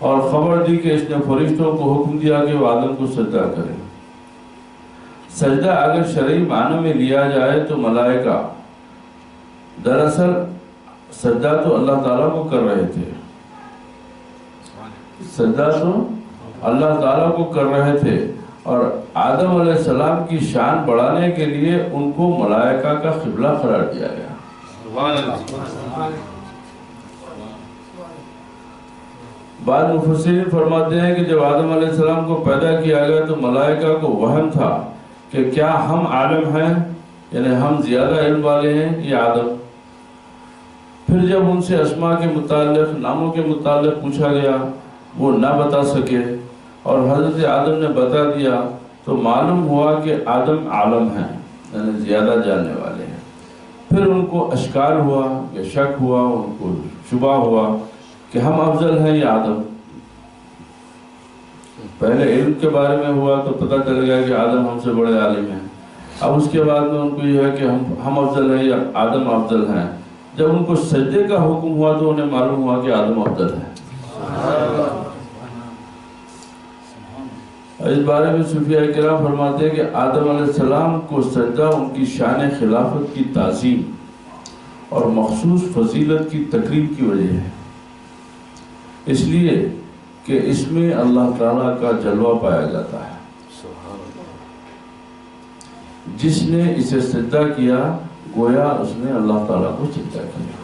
اور خبر دی کہ اس نے فرشتوں کو حکم دیا کہ وہ آدم کو سجدہ کریں. سجدہ اگر شرعی معنی میں لیا جائے تو ملائکہ دراصل سجدہ تو اللہ تعالیٰ کو کر رہے تھے، سجدہ تو اللہ تعالیٰ کو کر رہے تھے، اور آدم علیہ السلام کی شان بڑھانے کے لیے ان کو ملائکہ کا قبلہ قرار دیا گیا. بعض مفسرین فرماتے ہیں کہ جب آدم علیہ السلام کو پیدا کیا گیا تو ملائکہ کو وہم تھا کہ کیا ہم عالم ہیں، یعنی ہم زیادہ علم والے ہیں یا آدم. پھر جب ان سے اسماء کے متعلق، ناموں کے متعلق پوچھا گیا، وہ نہ بتا سکے اور حضرت آدم نے بتا دیا تو معلوم ہوا کہ آدم عالم ہیں، یعنی زیادہ جاننے والے ہیں. پھر ان کو اشکال ہوا یا شک ہوا، ان کو شبہ ہوا کہ ہم افضل ہیں یا آدم. پہلے علم کے بارے میں ہوا تو پتہ چل گیا کہ آدم ہم سے بڑے عالم ہیں. اب اس کے بعد میں ان کو یہ ہے کہ ہم افضل ہیں یا آدم افضل ہیں. جب ان کو سجدے کا حکم ہوا تو انہیں معلوم ہوا کہ آدم افضل ہے. اس بارے میں صوفیاء کرام فرماتے ہیں کہ آدم علیہ السلام کو سجدہ ان کی شان خلافت کی تعظیم اور مخصوص فضیلت کی تقریب کی وجہ ہے، اس لیے کہ اس میں اللہ تعالیٰ کا جلوہ پایا جاتا ہے. جس نے اسے سجدہ کیا گویا اس نے اللہ تعالیٰ کو سجدہ کیا.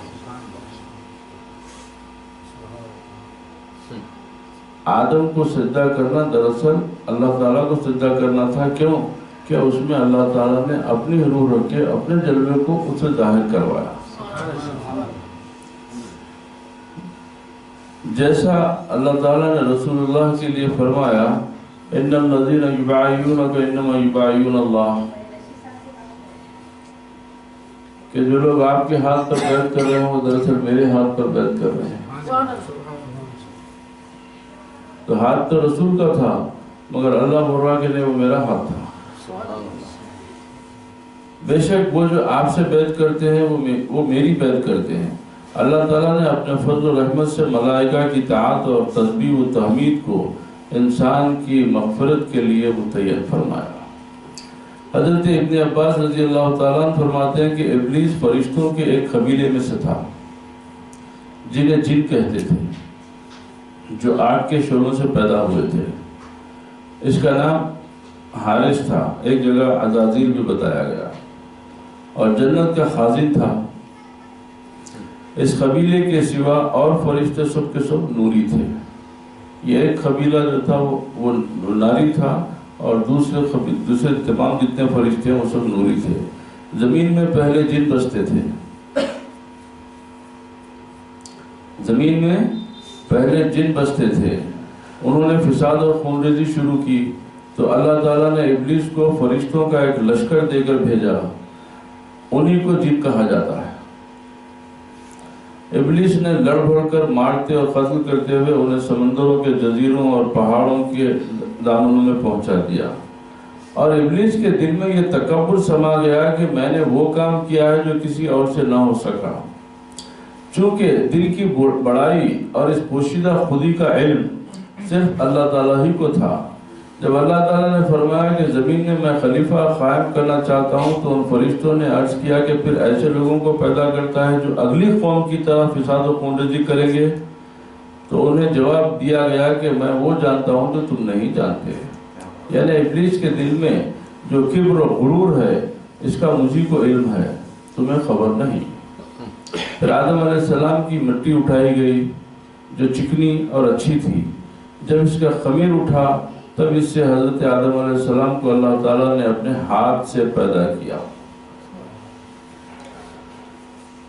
آدم کو سجدہ کرنا دراصل اللہ تعالیٰ کو سجدہ کرنا تھا. کیوں؟ کہ اس میں اللہ تعالیٰ نے اپنی روح رکھ کے اپنے جلوے کو اس سے ظاہر کروایا. جیسا اللہ تعالیٰ نے رسول اللہ کے لیے فرمایا ان الذین یبایعونک انما یبایعون اللہ، کہ جو لوگ آپ کے ہاتھ پر بیعت کر رہے ہیں وہ دراصل میرے ہاتھ پر بیعت کر رہے ہیں. تو ہاتھ تو رسول کا تھا مگر اللہ بول رہا کہ نہیں وہ میرا ہاتھ تھا. بے شک وہ جو آپ سے بیعت کرتے ہیں وہ میری بیعت کرتے ہیں. اللہ تعالیٰ نے اپنے فضل و رحمت سے ملائکہ کی طاعت اور تسبیح و تحمید کو انسان کی مغفرت کے لیے متعین فرمایا. حضرت ابن عباس رضی اللہ تعالیٰ عنہ فرماتے ہیں کہ ابلیس فرشتوں کے ایک قبیلے میں سے تھا جنہیں جن کہتے تھے، جو آگ کے شعلوں سے پیدا ہوئے تھے. اس کا نام حارث تھا، ایک جگہ عزازیل بھی بتایا گیا، اور جنت کا خازن تھا. اس قبیلے کے سوا اور فرشتے سب کے سب نوری تھے. یہ ایک قبیلہ جو تھا وہ ناری تھا، اور دوسرے تمام جتنے فرشتے ہیں وہ سب نوری تھے. زمین میں پہلے جن بستے تھے، زمین میں پہلے جن بستے تھے. انہوں نے فساد اور خونریزی شروع کی تو اللہ تعالیٰ نے ابلیس کو فرشتوں کا ایک لشکر دے کر بھیجا. انہی کو جن کہا جاتا ہے. ابلیس نے لڑ بڑھ کر مارتے اور قتل کرتے ہوئے انہیں سمندروں کے جزیروں اور پہاڑوں کے دامنوں میں پہنچا دیا. اور ابلیس کے دل میں یہ تکبر سما گیا کہ میں نے وہ کام کیا ہے جو کسی اور سے نہ ہو سکا. چونکہ دل کی بڑائی اور اس پوشیدہ خودی کا علم صرف اللہ تعالیٰ ہی کو تھا. جب اللہ تعالیٰ نے فرمایا کہ زمین میں میں خلیفہ قائم کرنا چاہتا ہوں تو ان فرشتوں نے عرض کیا کہ پھر ایسے لوگوں کو پیدا کرتا ہے جو اگلی قوم کی طرح فساد و خونریزی کریں گے. تو انہیں جواب دیا گیا کہ میں وہ جانتا ہوں جو تم نہیں جانتے. یعنی ابلیس کے دل میں جو کبر و غرور ہے اس کا مجھے کو علم ہے، تمہیں خبر نہیں. پھر آدم علیہ السلام کی مٹی اٹھائی گئی جو چکنی اور اچھی تھی. جب اس کا خمیر اٹھا تب اس سے حضرت آدم علیہ السلام کو اللہ تعالیٰ نے اپنے ہاتھ سے پیدا کیا،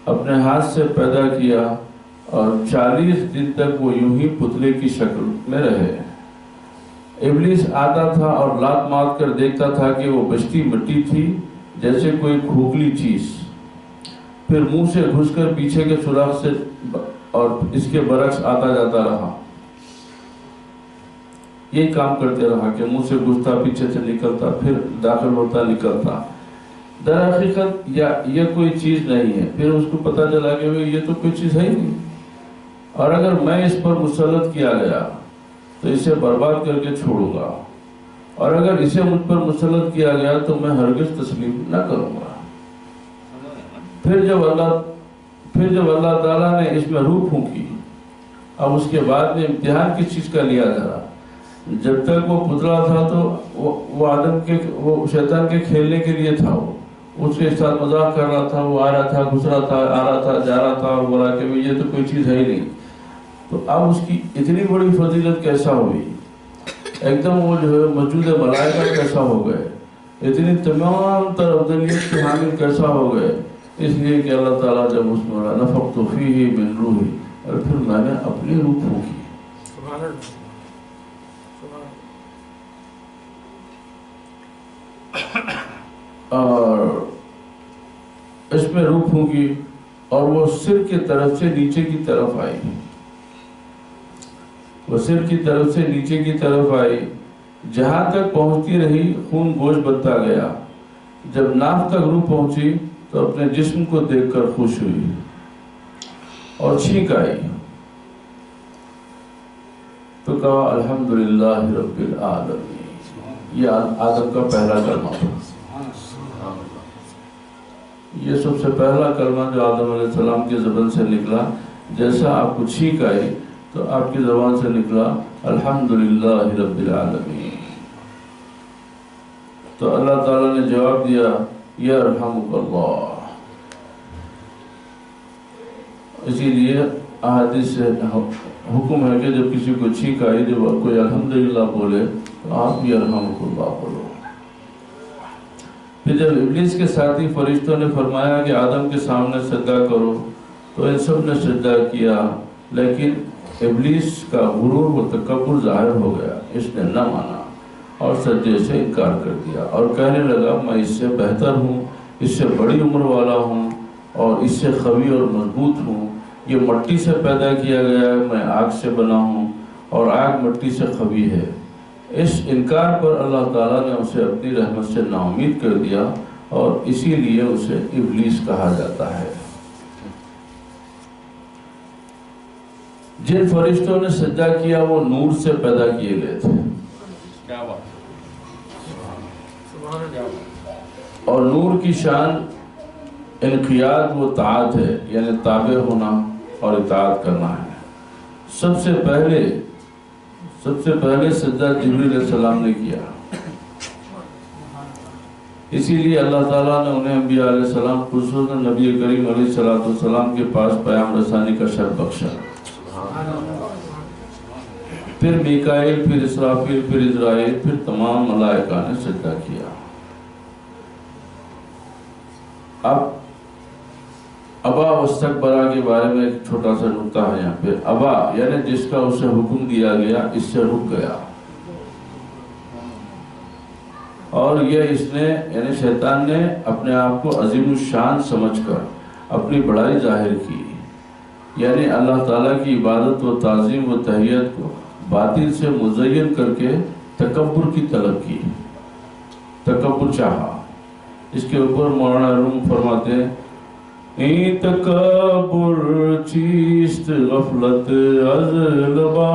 اپنے ہاتھ سے پیدا کیا، اور 40 دن تک وہ یوں ہی پتلے کی شکل میں رہے. ابلیس آتا تھا اور لات مار کر دیکھتا تھا کہ وہ بچتی مٹی تھی جیسے کوئی کھوکھلی چیز. پھر منہ سے گھس کر پیچھے کے سوراخ سے اور اس کے برعکس آتا جاتا رہا. یہ کام کرتے رہا کہ منہ سے گھستا، پیچھے سے نکلتا، پھر داخل ہوتا، نکلتا. در حقیقت یہ کوئی چیز نہیں ہے. پھر اس کو پتہ چلا کہ یہ تو کوئی چیز ہے ہی نہیں، اور اگر میں اس پر مسلط کیا گیا تو اسے برباد کر کے چھوڑوں گا، اور اگر اسے مجھ پر مسلط کیا گیا تو میں ہرگز تسلیم نہ کروں گا. پھر جب اللہ تعالیٰ نے اس میں روح پھونکی، اب اس کے بعد میں امتحان کس چیز کا لیا جا. جب تک وہ پتلا تھا تو وہ آدم کے وہ شیطان کے کھیلنے کے لیے تھا. وہ اس کے ساتھ مذاق کر رہا تھا. وہ آ رہا تھا، گھس رہا تھا، آ رہا تھا، جا رہا تھا، اور بولا کہ یہ تو کوئی چیز ہے ہی نہیں. تو اب اس کی اتنی بڑی فضیلت کیسا ہوئی، ایک دم وہ جو ہے موجود ملائکہ کیسا ہو گئے، اتنی تمام تر افضلیت کے حامل کیسا ہو گئے. اس لیے کہ اللہ تعالیٰ جب اس میں نفخت فیہ من روحی، اور پھر میں نے اپنی روح پھونکی. اور اس میں روح پھونکی اور وہ سر کی طرف سے نیچے کی طرف آئی. وہ سر کی طرف سے نیچے کی طرف آئی، جہاں تک پہنچتی رہی خون گوشت بنتا گیا. جب ناف تک روح پہنچی تو اپنے جسم کو دیکھ کر خوش ہوئی اور چھینک آئی. تو کہا الحمدللہ رب العالمین. یہ آدم کا پہلا کلمہ تھا. یہ سب سے پہلا کلمہ جو آدم علیہ السلام کی زبان سے نکلا. جیسا آپ کو چھینک آئی تو آپ کی زبان سے نکلا الحمدللہ رب العالمین. تو اللہ تعالیٰ نے جواب دیا یرحمک اللہ. اسی لیے احادیث سے حکم ہے کہ جب کسی کو چھینک آئی جب کوئی الحمدللہ بولے تو آپ یرحمک اللہ بولو۔ پھر جب ابلیس کے ساتھی فرشتوں نے فرمایا کہ آدم کے سامنے سجدہ کرو تو ان سب نے سجدہ کیا، لیکن ابلیس کا غرور و تکبر ظاہر ہو گیا، اس نے نہ مانا اور سجدے سے انکار کر دیا اور کہنے لگا میں اس سے بہتر ہوں، اس سے بڑی عمر والا ہوں اور اس سے قوی اور مضبوط ہوں، یہ مٹی سے پیدا کیا گیا ہے، میں آگ سے بنا ہوں اور آگ مٹی سے قوی ہے۔ اس انکار پر اللہ تعالیٰ نے اسے اپنی رحمت سے نا امید کر دیا اور اسی لیے اسے ابلیس کہا جاتا ہے۔ جن فرشتوں نے سجدہ کیا وہ نور سے پیدا کیے گئے تھے، کیا بات اور نور کی شان انقیاد و طاعت ہے، یعنی تابع ہونا اور اطاعت کرنا ہے۔ سب سے پہلے سجدہ جبریل علیہ السلام نے کیا، اسی لیے اللہ تعالیٰ نے انہیں انبیاء علیہ السلام خصوصاً نبی کریم علیہ السلام کے پاس پیام رسانی کا شرف بخشا۔ پھر میکائیل، پھر اسرافیل، پھر عزرائیل، پھر تمام ملائکہ نے سجدہ کیا۔ اب ابا واستکبرا کے بارے میں ایک چھوٹا سا نکتہ ہے یہاں پہ۔ ابا یعنی جس کا اسے حکم دیا گیا اس سے رک گیا، اور یہ اس نے یعنی شیطان نے اپنے آپ کو عظیم الشان سمجھ کر اپنی بڑائی ظاہر کی، یعنی اللہ تعالیٰ کی عبادت و تعظیم و تحیت کو باطل سے مزین کر کے تکبر کی طلب کی، تکبر چاہا۔ اس کے اوپر مولانا روم فرماتے ہیں این تکبر چیست غفلت از لبا،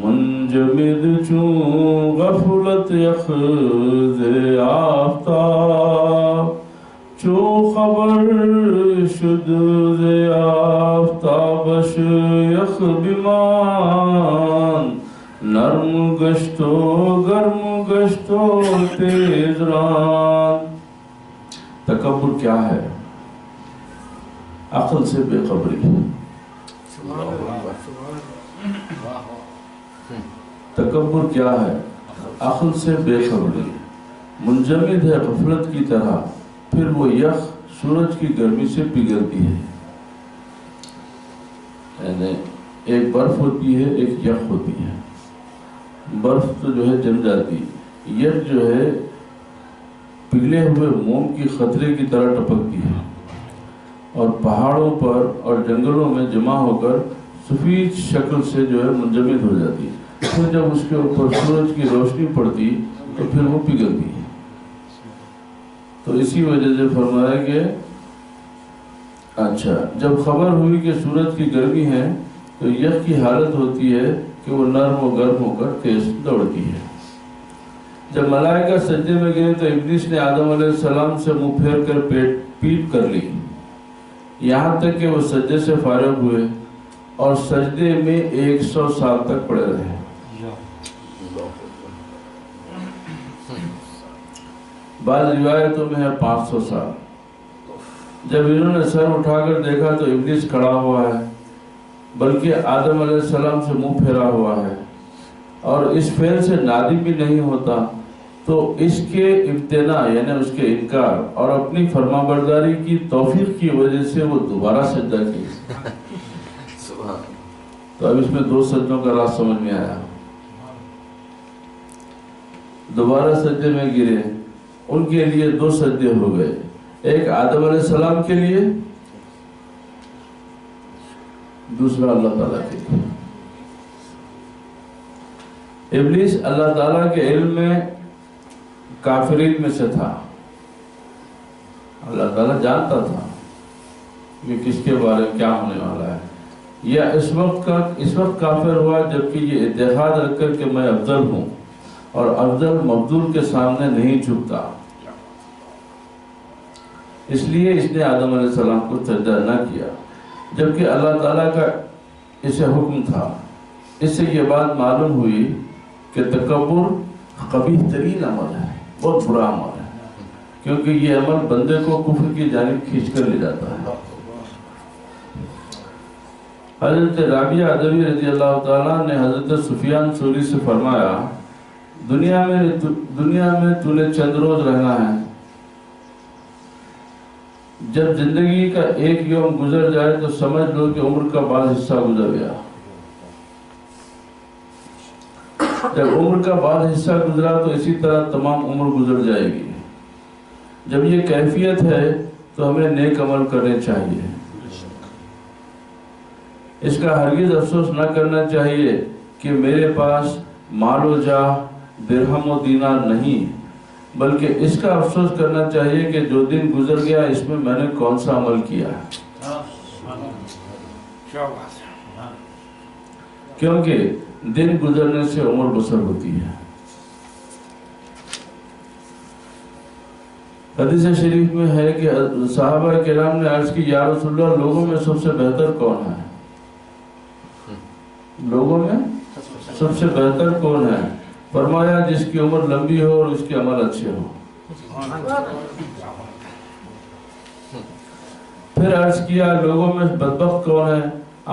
منجمد چون غفلت یخز آفتاب، چو خبر شد ز آفتابش یخ بمان، نرم گشتو گرم گشتو تیز ران۔ تکبر کیا ہے؟ عقل سے بے خبری۔ تکبر کیا ہے؟ عقل سے بے خبری، منجمد ہے غفلت کی طرح، پھر وہ یخ سورج کی گرمی سے پگھلتی ہے، یعنی ایک برف ہوتی ہے ایک یخ ہوتی ہے۔ برف تو جو ہے جم جاتی، یخ جو ہے پگھلے ہوئے موم کی خطرے کی طرح ٹپکتی ہے اور پہاڑوں پر اور جنگلوں میں جمع ہو کر سفید شکل سے جو ہے منجمد ہو جاتی، پھر جب اس کے اوپر سورج کی روشنی پڑتی تو پھر وہ پگھلتی ہے۔ تو اسی وجہ سے فرمایا کہ اچھا جب خبر ہوئی کہ سورج کی گرمی ہے تو یخ کی حالت ہوتی ہے کہ وہ نرم و گرم ہو کر تیز دوڑتی ہے۔ جب ملائکہ سجدے میں گئے تو ابلیس نے آدم علیہ السلام سے منہ پھیر کر پیٹ کر لی، یہاں تک کہ وہ سجدے سے فارغ ہوئے اور سجدے میں 100 سال تک پڑے رہے۔ بعض روایتوں میں ہے 500 سال۔ جب انہوں نے سر اٹھا کر دیکھا تو ابلیس کھڑا ہوا ہے، بلکہ آدم علیہ السلام سے منہ پھیرا ہوا ہے اور اس فعل سے نادم بھی نہیں ہوتا، تو اس کے امتناع یعنی اس کے انکار اور اپنی فرما برداری کی توفیق کی وجہ سے وہ دوبارہ سجدہ کیا۔ تو اب اس میں 2 سجدوں کا راز سمجھ میں آیا۔ دوبارہ سجدے میں گرے، ان کے لیے 2 سجدے ہو گئے، ایک آدم علیہ السلام کے لیے، دوسرا اللہ تعالیٰ کے لیے۔ ابلیس اللہ تعالیٰ کے علم میں کافرین میں سے تھا، اللہ تعالیٰ جانتا تھا کہ کس کے بارے میں کیا ہونے والا ہے، یا اس وقت کافر ہوا جبکہ یہ اتحاد رکھ کر کہ میں افضل ہوں اور افضل مفضول کے سامنے نہیں جھکتا، اس لیے اس نے آدم علیہ السلام کو سجدہ نہ کیا، جبکہ اللہ تعالیٰ کا اسے حکم تھا۔ اس سے یہ بات معلوم ہوئی کہ تکبر قبیح ترین عمل ہے، بہت برا عمل ہے، کیونکہ یہ عمل بندے کو کفر کی جانب کھینچ کر لے جاتا ہے۔ حضرت رابعہ ادوی رضی اللہ تعالیٰ نے حضرت سفیان ثوری سے فرمایا دنیا میں تو نے چند روز رہنا ہے، جب زندگی کا ایک یوم گزر جائے تو سمجھ لو کہ عمر کا بعض حصہ گزر گیا۔ جب عمر کا بعض حصہ گزرا تو اسی طرح تمام عمر گزر جائے گی۔ جب یہ کیفیت ہے تو ہمیں نیک عمل کرنے چاہیے۔ اس کا ہرگز افسوس نہ کرنا چاہیے کہ میرے پاس مال و جاہ، درہم و دینار نہیں، بلکہ اس کا افسوس کرنا چاہیے کہ جو دن گزر گیا اس میں میں نے کون سا عمل کیا ہے، کیونکہ دن گزرنے سے عمر بسر ہوتی ہے۔ حدیث شریف میں ہے کہ صحابہ کرام نے عرض کی یا رسول اللہ لوگوں میں سب سے بہتر کون ہے؟ لوگوں میں سب سے بہتر کون ہے؟ فرمایا جس کی عمر لمبی ہو اور اس کے عمل اچھے ہو۔ پھر عرض کیا لوگوں میں بدبخت کون ہے؟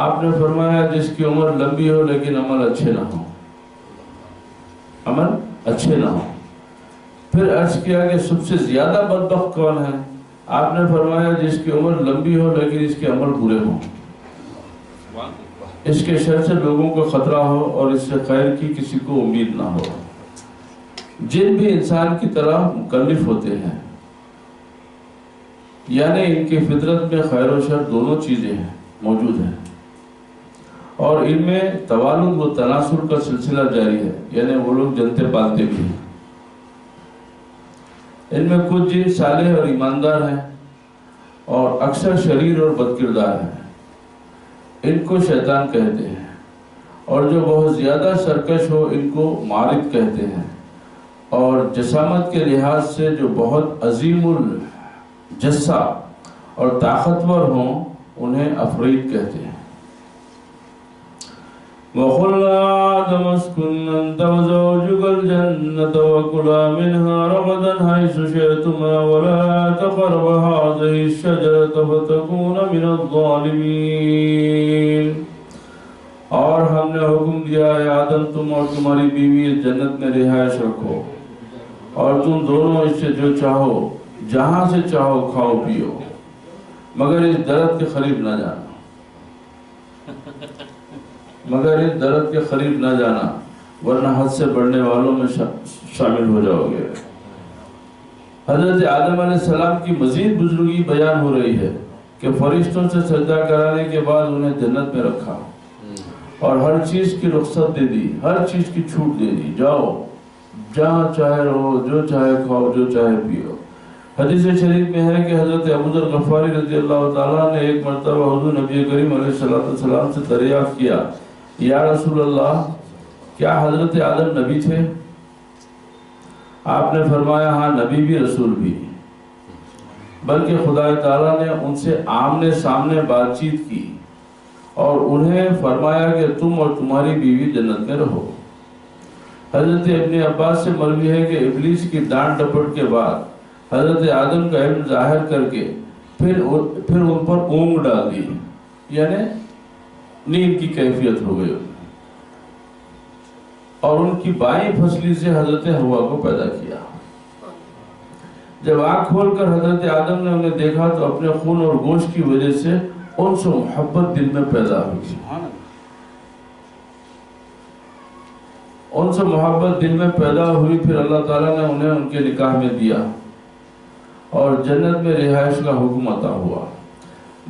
آپ نے فرمایا جس کی عمر لمبی ہو لیکن عمل اچھے نہ ہو، عمل اچھے نہ ہو۔ پھر عرض کیا کہ سب سے زیادہ بدبخت کون ہے؟ آپ نے فرمایا جس کی عمر لمبی ہو لیکن اس کے عمل برے ہوں، اس کے شر سے لوگوں کو خطرہ ہو اور اس سے خیر کی کسی کو امید نہ ہو۔ جن بھی انسان کی طرح مکلف ہوتے ہیں، یعنی ان کی فطرت میں خیر و شر دونوں چیزیں ہیں، موجود ہیں، اور ان میں توالد و تناسل کا سلسلہ جاری ہے، یعنی وہ لوگ جنتے پالتے بھی ہیں۔ ان میں کچھ جن صالح اور ایماندار ہیں اور اکثر شریر اور بد کردار ہیں، ان کو شیطان کہتے ہیں، اور جو بہت زیادہ سرکش ہو ان کو مارد کہتے ہیں، اور جسامت کے لحاظ سے جو بہت عظیم الجثہ اور طاقتور ہوں انہیں عفریت کہتے ہیں۔ وَقُلْنَا آدَمَ اسْكُنْ أَنْتَ وَزَوْجُكَ الْجَنَّةَ وَكُلَا مِنْهَا رَغَدًا حَيْثُ شِئْتُمَا وَلَا تَقْرَبَا هَٰذِهِ الشَّجَرَةَ فَتَكُونَا مِنَ الظَّالِمِينَ۔ اور ہم نے حکم دیا ہے آدم تم اور تمہاری بیوی اس جنت میں رہائش رکھو، اور تم دونوں اس سے جو چاہو جہاں سے چاہو کھاؤ پیو، مگر اس درخت کے قریب نہ جانا، مگر اس درخت کے قریب نہ جانا ورنہ حد سے بڑھنے والوں میں شامل ہو جاؤ گے۔ حضرت آدم علیہ السلام کی مزید بزرگی بیان ہو رہی ہے کہ فرشتوں سے سجدہ کرانے کے بعد انہیں جنت میں رکھا اور ہر چیز کی رخصت دے دی، ہر چیز کی چھوٹ دے دی، جاؤ جہاں چاہے رہو، جو چاہے کھاؤ، جو چاہے پیو۔ حدیث شریف میں ہے کہ حضرت ابو ذر غفاری رضی اللہ تعالیٰ نے ایک مرتبہ حضور نبی کریم علیہ السلام سے دریافت کیا یا رسول اللہ کیا حضرت آدم نبی تھے؟ آپ نے فرمایا ہاں نبی بھی رسول بھی، بلکہ خدا تعالیٰ نے ان سے آمنے سامنے بات چیت کی اور انہیں فرمایا کہ تم اور تمہاری بیوی جنت میں رہو۔ حضرت ابن عباس سے مروی ہے کہ ابلیس کی ڈانٹ ڈپٹ کے بعد حضرت آدم کا علم ظاہر کر کے پھر ان پر اونگ ڈال دی، یعنی نیند کی کیفیت ہو گئی، اور ان کی بائیں پھسلی سے حضرت حوا کو پیدا کیا۔ جب آنکھ کھول کر حضرت آدم نے انہیں دیکھا تو اپنے خون اور گوشت کی وجہ سے ان سے محبت دل میں پیدا ہوئی، ان سے محبت دل میں پیدا ہوئی۔ پھر اللہ تعالیٰ نے انہیں ان کے نکاح میں دیا اور جنت میں رہائش کا حکم عطا ہوا۔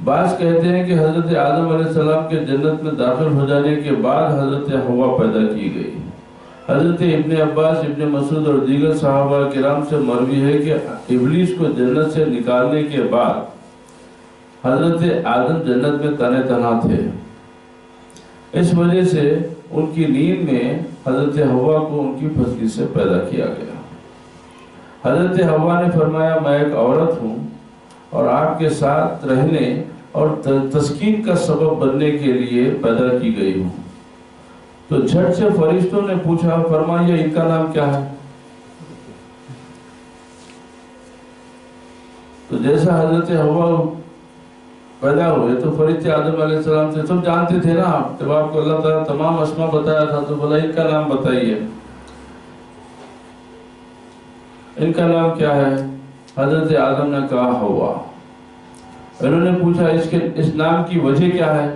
بعض کہتے ہیں کہ حضرت آدم علیہ السلام کے جنت میں داخل ہو جانے کے بعد حضرت حوا پیدا کی گئی۔ حضرت ابن عباس، ابن مسعود اور دیگر صحابہ کرام سے مروی ہے کہ ابلیس کو جنت سے نکالنے کے بعد حضرت آدم جنت میں تنے تنہا تھے، اس وجہ سے ان کی نیند میں حضرت حوا کو ان کی پھسلی سے پیدا کیا گیا۔ حضرت حوا نے فرمایا میں ایک عورت ہوں اور آپ کے ساتھ رہنے اور تسکین کا سبب بننے کے لیے پیدا کی گئی ہوں۔ تو جھٹ سے فرشتوں نے پوچھا، فرمایا ان کا نام کیا ہے؟ تو جیسا حضرت حوا پیدا ہوئے تو فرشتے آدم علیہ السلام سے سب جانتے تھے نا، جب آپ کو اللہ تعالیٰ تمام اسما بتایا تھا تو بولا ان کا نام بتائیے، ان کا نام کیا ہے؟ حضرت آدم نے کہا ہوا۔ انہوں نے پوچھا اس نام کی وجہ کیا ہے؟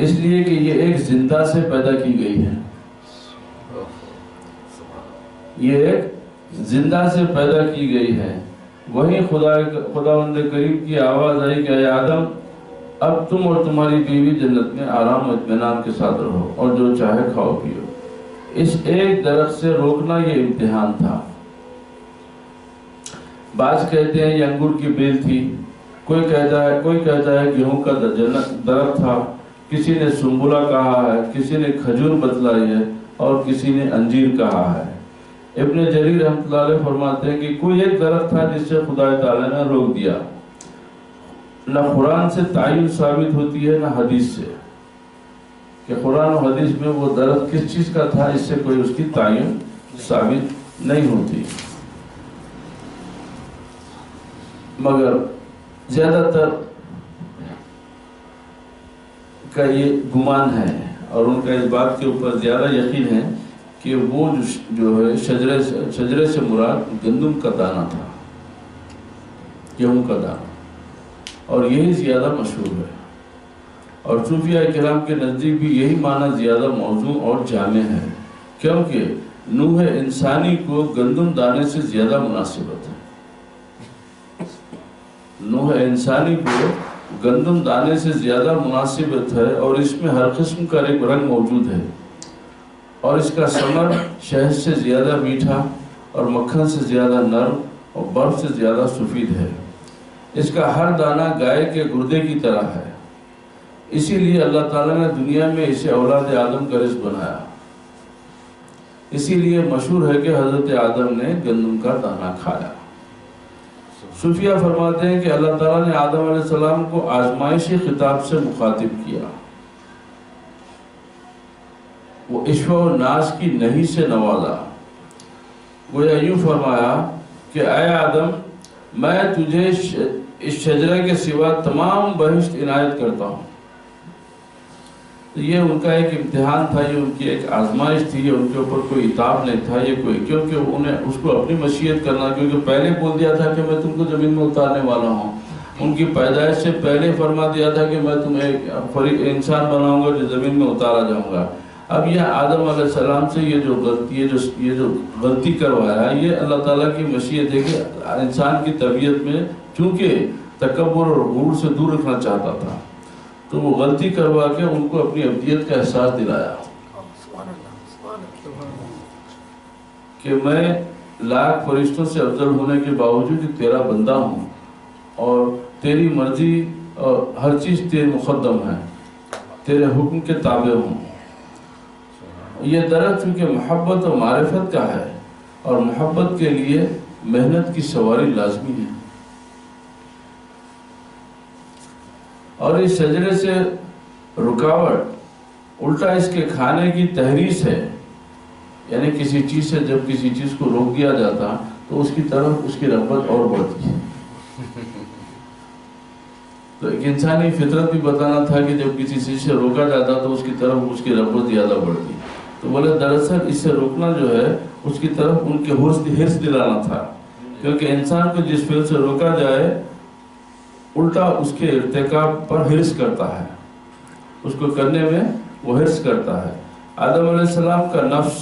اس لیے کہ یہ ایک زندہ سے پیدا کی گئی ہے، یہ ایک زندہ سے پیدا کی گئی ہے۔ وہی خداوند کریم کی آواز آئی کہ اے آدم، اب تم اور تمہاری بیوی جنت میں آرام و اطمینان کے ساتھ رہو اور جو چاہے کھاؤ پیو۔ اس ایک درخت سے روکنا یہ امتحان تھا۔ بعض کہتے ہیں یہ انگور کی بیل تھی، کوئی کہتا ہے گیہوں کا درخت تھا، کسی نے سنبلا کہا ہے، کسی نے کھجور بتلائی ہے اور کسی نے انجیر کہا ہے۔ ابن جریر رحمۃ اللہ علیہ فرماتے ہیں کہ کوئی ایک درخت تھا جس سے خدا تعالیٰ نے روک دیا۔ نہ قرآن سے تعین ثابت ہوتی ہے نہ حدیث سے کہ قرآن و حدیث میں وہ درخت کس چیز کا تھا، اس سے کوئی اس کی تعین ثابت نہیں ہوتی، مگر زیادہ تر کا یہ گمان ہے اور ان کا اس بات کے اوپر زیادہ یقین ہے کہ وہ جو ہے شجرے سے مراد گندم کا دانہ تھا، گیہوں کا دانہ، اور یہی زیادہ مشہور ہے۔ اور صوفیہ کرام کے نزدیک بھی یہی معنی زیادہ موزوں اور جامع ہے، کیونکہ نوح انسانی کو گندم دانے سے زیادہ مناسبت ہے، نوح انسانی کو گندم دانے سے زیادہ مناسبت ہے، اور اس میں ہر قسم کا ایک رنگ موجود ہے، اور اس کا ثمر شہد سے زیادہ میٹھا اور مکھن سے زیادہ نرم اور برف سے زیادہ سفید ہے۔ اس کا ہر دانہ گائے کے گردے کی طرح ہے، اسی لیے اللہ تعالیٰ نے دنیا میں اسے اولاد آدم کا رزق بنایا۔ اسی لیے مشہور ہے کہ حضرت آدم نے گندم کا دانہ کھایا۔ صوفیہ فرماتے ہیں کہ اللہ تعالیٰ نے آدم علیہ السلام کو آزمائشی خطاب سے مخاطب کیا، وہ عشوہ و ناز کی نہیں سے نوازا، گویا یوں فرمایا کہ اے آدم، میں تجھے اس شجرے کے سوا تمام بہشت عنایت کرتا ہوں۔ تو یہ ان کا ایک امتحان تھا، یہ ان کی ایک آزمائش تھی، یہ ان کے اوپر کوئی عتاب نہیں تھا، یہ کوئی، کیونکہ انہیں اس کو اپنی مشیت کرنا، کیونکہ پہلے بول دیا تھا کہ میں تم کو زمین میں اتارنے والا ہوں، ان کی پیدائش سے پہلے فرما دیا تھا کہ میں تمہیں ایک انسان بناؤں گا جو زمین میں اتارا جاؤں گا۔ اب یہ آدم علیہ السلام سے یہ جو غلطی کروایا، یہ اللہ تعالیٰ کی مشیت ہے کہ انسان کی طبیعت میں چونکہ تکبر اور غرور سے دور رکھنا چاہتا تھا، تو وہ غلطی کروا کے ان کو اپنی عبدیت کا احساس دلایا کہ میں لاکھ فرشتوں سے افضل ہونے کے باوجود تیرا بندہ ہوں اور تیری مرضی اور ہر چیز تیرے مقدم ہے، تیرے حکم کے تابع ہوں۔ یہ درخت چونکہ محبت و معرفت کا ہے اور محبت کے لیے محنت کی سواری لازمی ہے، اور اس شجرے سے رکاوٹ الٹا اس کے کھانے کی تحریص ہے، یعنی کسی چیز سے جب کسی چیز کو روک دیا جاتا تو اس کی طرف اس کی رغبت اور بڑھتی ہے۔ تو ایک انسانی فطرت بھی بتانا تھا کہ جب کسی چیز سے روکا جاتا تو اس کی طرف اس کی رغبت زیادہ بڑھتی، تو بولے دراصل اس سے روکنا جو ہے اس کی طرف ان کے حرص دلانا تھا، کیونکہ انسان کو جس فعل سے روکا جائے الٹا اس کے ارتکاب پر حرص کرتا ہے، اس کو کرنے میں وہ حرص کرتا ہے۔ آدم علیہ السلام کا نفس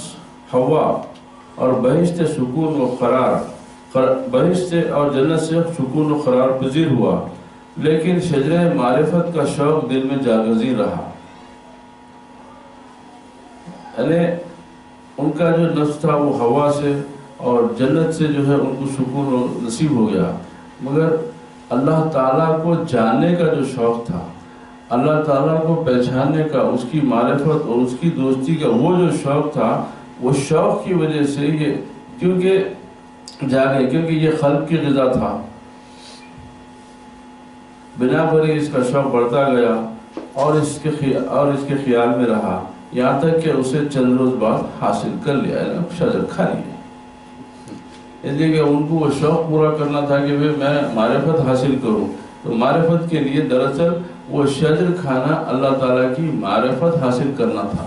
ہوا اور بہشت سکون و قرار، بہشت اور جنت سے سکون و قرار پذیر ہوا، لیکن شجرہ معرفت کا شوق دل میں جاگزین رہا، یعنی ان کا جو نفس تھا وہ ہوا سے اور جنت سے جو ہے ان کو سکون نصیب ہو گیا، مگر اللہ تعالیٰ کو جاننے کا جو شوق تھا، اللہ تعالیٰ کو پہچاننے کا، اس کی معرفت اور اس کی دوستی کا وہ جو شوق تھا، وہ شوق کی وجہ سے یہ کیونکہ یہ خلق کی غذا تھا، بنا پر اس کا شوق بڑھتا گیا اور اس کے خیال میں رہا، یہاں تک کہ اسے چند روز بعد حاصل کر لیا، شجر کھا لیا۔ اس لیے کہ ان کو وہ شوق پورا کرنا تھا کہ میں معرفت حاصل کروں، تو معرفت کے لیے دراصل وہ شجر کھانا اللہ تعالیٰ کی معرفت حاصل کرنا تھا۔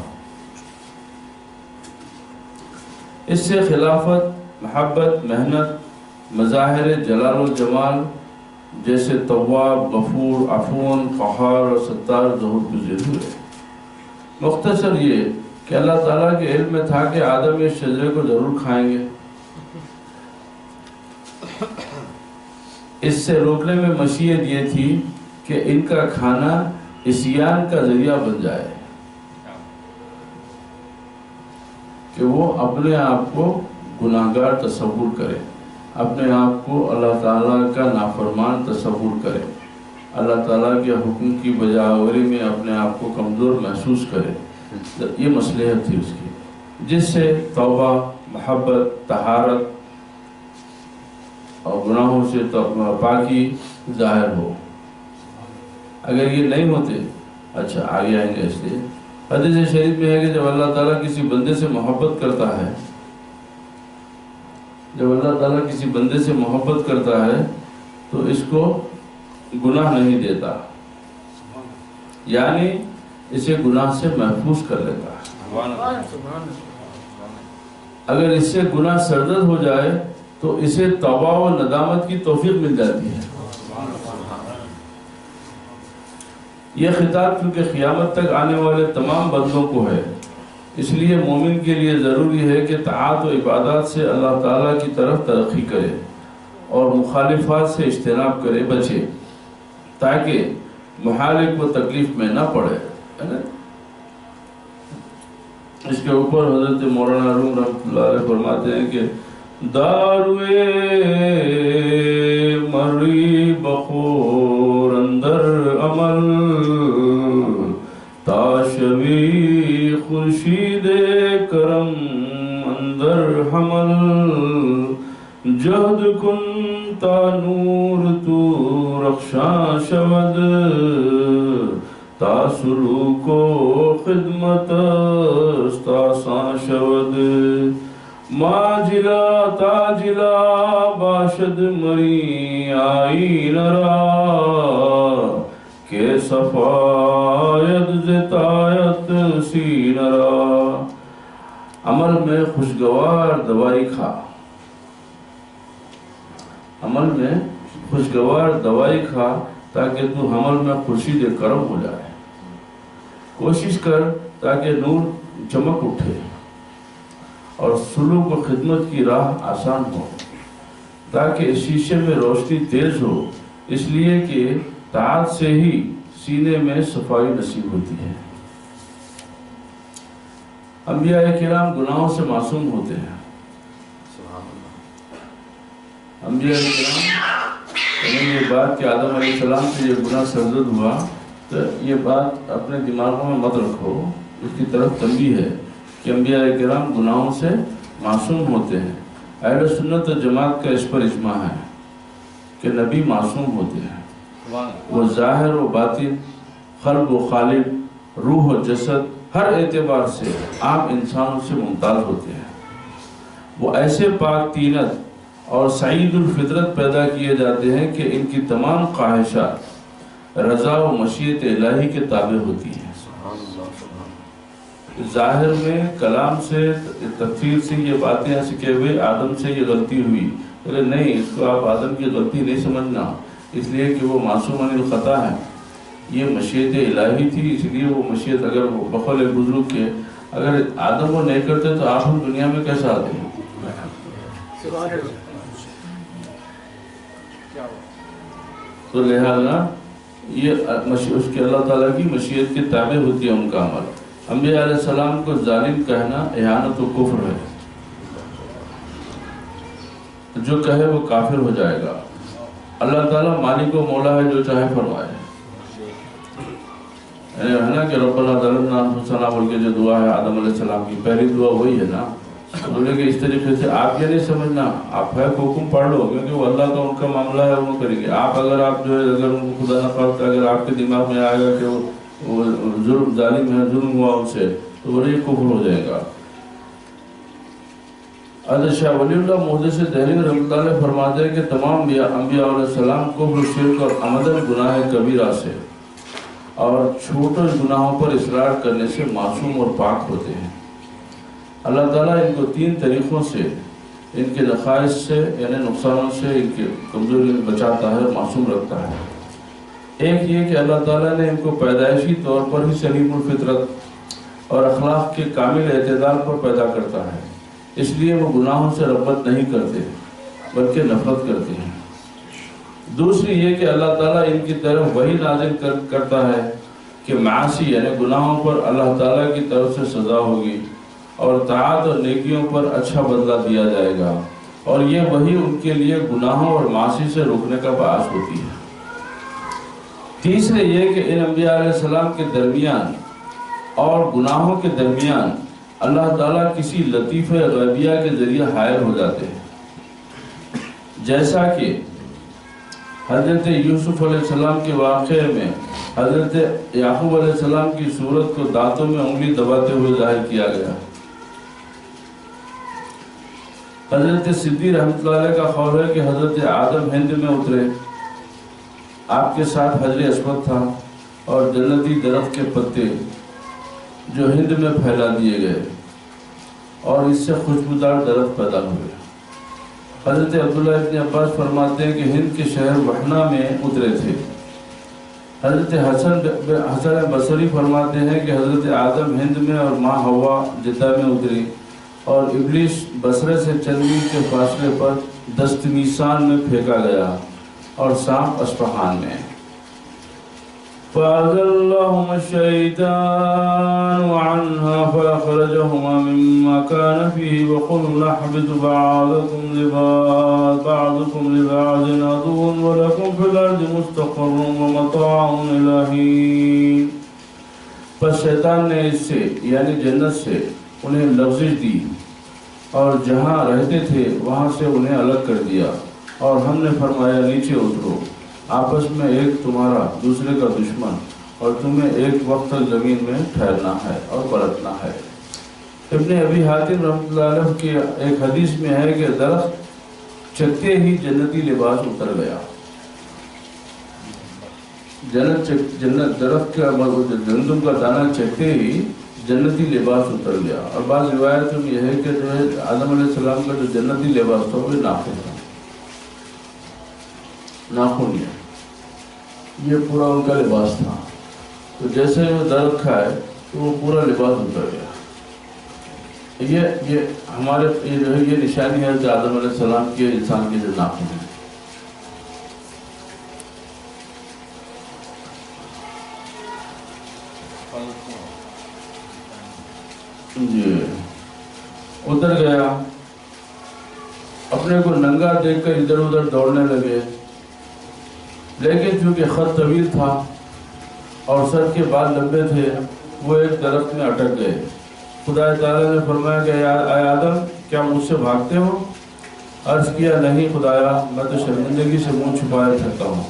اس سے خلافت، محبت، محنت، مظاہر جلال و جمال جیسے تواب، غفور، عفون، قہار اور ستار ظہور پذیر ہوئے۔ مختصر یہ کہ اللہ تعالیٰ کے علم میں تھا کہ آدم اس شجرے کو ضرور کھائیں گے۔ اس سے روکنے میں مشیت یہ تھی کہ ان کا کھانا عصیان کا ذریعہ بن جائے، کہ وہ اپنے آپ کو گناہگار تصور کرے، اپنے آپ کو اللہ تعالیٰ کا نافرمان تصور کرے، اللہ تعالیٰ کے حکم کی بجاوری میں اپنے آپ کو کمزور محسوس کرے۔ یہ مصلحت تھی اس کی، جس سے توبہ، محبت، طہارت اور گناہوں سے پاکی ظاہر ہو۔ اگر یہ نہیں ہوتے، اچھا آگے آئیں گے اس لیے حدیث شریف میں ہے کہ جب اللہ تعالیٰ کسی بندے سے محبت کرتا ہے، جب اللہ تعالیٰ کسی بندے سے محبت کرتا ہے تو اس کو گناہ نہیں دیتا، یعنی اسے گناہ سے محفوظ کر لیتا ہے۔ اگر اس سے گناہ سرزد ہو جائے تو اسے توبہ و ندامت کی توفیق مل جاتی ہے۔ یہ خطاب چونکہ قیامت تک آنے والے تمام بندوں کو ہے، اس لیے مومن کے لیے ضروری ہے کہ طاعت و عبادات سے اللہ تعالیٰ کی طرف ترقی کرے اور مخالفات سے اجتناب کرے، بچے، تاکہ محالک کو تکلیف میں نہ پڑے۔ اس کے اوپر حضرت مولانا روم رحمۃ اللہ علیہ فرماتے ہیں کہ داروے مری بخور اندر عمل تاشوی خورشید کرم اندر حمل جہد کن تا نور تو رخشاں شود تا سلوک و خدمت استاساں شود ماجلا تاجلا باشد مری آئی نرا کہ صفایت زتایت سی نرا۔ عمل میں خوشگوار دوائی کھا، عمل میں خوشگوار دوائی کھا تاکہ تو عمل میں خورشید کرم ہو جائے۔ کوشش کر تاکہ نور چمک اٹھے اور سلوک و خدمت کی راہ آسان ہو، تاکہ اس شیشے میں روشنی تیز ہو، اس لیے کہ طاعت سے ہی سینے میں صفائی نصیب ہوتی ہے۔ انبیاء کرام گناہوں سے معصوم ہوتے ہیں۔ انبیاء کرام یہ بات کہ آدم علیہ السلام سے یہ گناہ سرزد ہوا، تو یہ بات اپنے دماغوں میں مت رکھو، اس کی طرف تنبیہ ہے کہ انبیاء کرام گناہوں سے معصوم ہوتے ہیں۔ اہل سنت و جماعت کا اس پر اجماع ہے کہ نبی معصوم ہوتے ہیں، وہ ظاہر و باطن، قلب و خالق، روح و جسد ہر اعتبار سے عام انسانوں سے ممتاز ہوتے ہیں۔ وہ ایسے پاک طینت اور سعید الفطرت پیدا کیے جاتے ہیں کہ ان کی تمام خواہشات رضا و مشیت الہی کے تابع ہوتی ہیں۔ ظاہر میں کلام سے، تفسیر سے یہ باتیں ایسے کہ ہوئے آدم سے یہ غلطی ہوئی، لیکن نہیں، اس کو آپ آدم کی غلطی نہیں سمجھنا، اس لیے کہ وہ معصوم عن الخطا ہے، یہ مشیت الہی تھی، اس لیے وہ مشیت اگر وہ بقول بزرگ کے اگر آدم وہ نہیں کرتے تو آپ ہم دنیا میں کیسے آتے ہیں؟ تو لہذا یہ اس کے اللہ تعالیٰ کی مشیت کے تابع ہوتی ہے ان کا عمل۔ انبیاء علیہ السلام کو ظالم کہنا اہانت و کفر ہے، جو کہے وہ کافر ہو جائے گا۔ اللہ تعالیٰ مالک و مولا ہے، جو چاہے فرمائے، ہے نا کہ ربنا ظلمنا انفسنا بول کے جو دعا ہے آدم علیہ السلام کی پہلی دعا وہی ہے نا۔ بولے کہ اس طریقے سے آپ یہ نہیں سمجھنا، آپ ہے حکم پڑھ لو، کیونکہ وہ اللہ کا ان کا معاملہ ہے، وہ کریں گے۔ آپ اگر آپ جو ہے اگر ان کو خدا نخواستہ اگر آپ کے دماغ میں آئے گا کہ وہ ظلم ظالم ہے، ظلم ہوا ان سے، تو بولے یہ کفر ہو جائے گا۔ حضرت شاہ ولی اللہ محدث دہلوی رحمۃ اللہ علیہ فرماتے ہیں کہ تمام انبیاء علیہ السلام کفر، شرک اور عمدن گناہ کبیرہ سے اور چھوٹے گناہوں پر اصرار کرنے سے معصوم اور پاک ہوتے ہیں۔ اللہ تعالیٰ ان کو 3 طریقوں سے، ان کے نقائص سے یعنی نقصانوں سے، ان کی کمزوری میں بچاتا ہے، معصوم رکھتا ہے۔ ایک یہ کہ اللہ تعالیٰ نے ان کو پیدائشی طور پر ہی سلیم الفطرت اور اخلاق کے کامل اعتدال پر پیدا کرتا ہے، اس لیے وہ گناہوں سے رغبت نہیں کرتے بلکہ نفرت کرتے ہیں۔ دوسری یہ کہ اللہ تعالیٰ ان کی طرف وحی نازل کرتا ہے کہ معاصی یعنی گناہوں پر اللہ تعالیٰ کی طرف سے سزا ہوگی اور طاعت اور نیکیوں پر اچھا بدلہ دیا جائے گا، اور یہ وحی ان کے لیے گناہوں اور معاصی سے روکنے کا باعث ہوتی ہے۔ تیسرے یہ کہ ان انبیاء علیہ السلام کے درمیان اور گناہوں کے درمیان اللہ تعالیٰ کسی لطیفہ غیبیہ کے ذریعے حائل ہو جاتے ہیں، جیسا کہ حضرت یوسف علیہ السلام کے واقعے میں حضرت یعقوب علیہ السلام کی صورت کو دانتوں میں انگلی دباتے ہوئے ظاہر کیا گیا۔ حضرت صدیق رحمۃ اللہ علیہ کا قول ہے کہ حضرت آدم ہند میں اترے، آپ کے ساتھ حجر اسود تھا اور جنتی درخت کے پتے جو ہند میں پھیلا دیے گئے اور اس سے خوشبودار درخت پیدا ہوئے۔ حضرت عبداللہ ابن عباس فرماتے ہیں کہ ہند کے شہر وحنا میں اترے تھے۔ حضرت حسن بصری فرماتے ہیں کہ حضرت آدم ہند میں اور ماں حوا جدہ میں اتری، اور ابلیس بصرے سے چند میل کے فاصلے پر دستمیسان میں پھینکا گیا اور سانپ اصفہان میں۔ فَأَزَلَّهُمَا الشَّيْطَانُ عَنْهَا فَأَخْرَجَهُمَا مِمَّا كَانَ فِيهِ وَقُلْنَا اهْبِطُوا بَعْضُكُمْ لِبَعْضٍ عَدُوٌّ وَلَكُمْ فِي الْأَرْضِ مُسْتَقَرٌّ وَمَتَاعٌ إِلَىٰ حِينٍ۔ پس شیطان نے اس سے یعنی جنت سے انہیں لغزش دی اور جہاں رہتے تھے وہاں سے انہیں الگ کر دیا، اور ہم نے فرمایا نیچے اترو، آپس میں ایک تمہارا دوسرے کا دشمن، اور تمہیں ایک وقت تک زمین میں ٹھہرنا ہے اور برتنا ہے۔ ابن ابی حاتم رحمۃ اللہ علیہ کی ایک حدیث میں ہے کہ درخت چکتے ہی جنتی لباس اتر گیا۔ جنت درخت کا گندم کا دانہ چکتے ہی جنتی لباس اتر گیا، اور بعض روایتوں میں یہ ہے کہ جو ہے آدم علیہ السلام کا جو جنتی لباس تھا وہ ناخن تھا، ناخن یہ پورا ان کا لباس تھا۔ تو جیسے وہ درخت کھائے تو وہ پورا لباس اتر گیا۔ یہ ہمارے جو ہے یہ نشانی ہے کہ آدم علیہ السلام کے انسان کے جو ناخن ہیں۔ جی اتر گیا، اپنے کو ننگا دیکھ کر ادھر ادھر دوڑنے لگے، لیکن چونکہ خط طویل تھا اور سر کے بال لمبے تھے وہ ایک درخت میں اٹک گئے۔ خدا تعالیٰ نے فرمایا کہ اے آدم کیا مجھ سے بھاگتے ہو؟ عرض کیا نہیں خدایا، میں تو شرمندگی سے منہ چھپائے پھرتا ہوں۔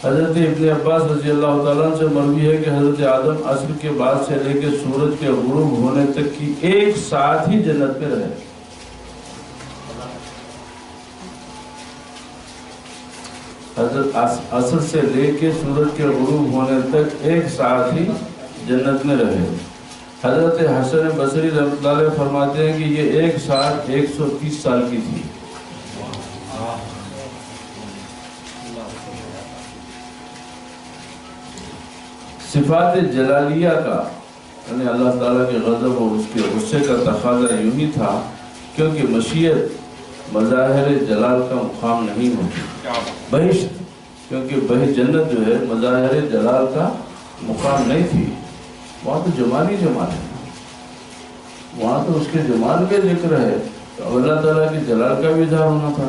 حضرت ابن عباس رضی اللہ تعالیٰ سے مروی ہے کہ حضرت آدم عصر کے بعد سے لے کے سورج کے غروب ہونے تک کی ایک ساتھ ہی جنت میں رہے۔ حضرت عصر سے لے کے سورج کے غروب ہونے تک ایک ساتھ ہی جنت میں رہے۔ حضرت حسن بصری رحمۃ اللہ علیہ فرماتے ہیں کہ یہ ایک ساتھ 130 سال کی تھی۔ صفات جلالیہ کا یعنی اللہ تعالیٰ کے غضب اور اس کے غصے کا تقاضا یوں ہی تھا کیونکہ مشیت مظاہر جلال کا مقام نہیں ہوتی۔ بہشت کیونکہ جنت جو ہے مظاہر جلال کا مقام نہیں تھی، وہاں تو جمال ہی جمال ہے، وہاں تو اس کے جمال کے ذکر ہے، تو اللہ تعالیٰ کے جلال کا بھی اظہار ہونا تھا۔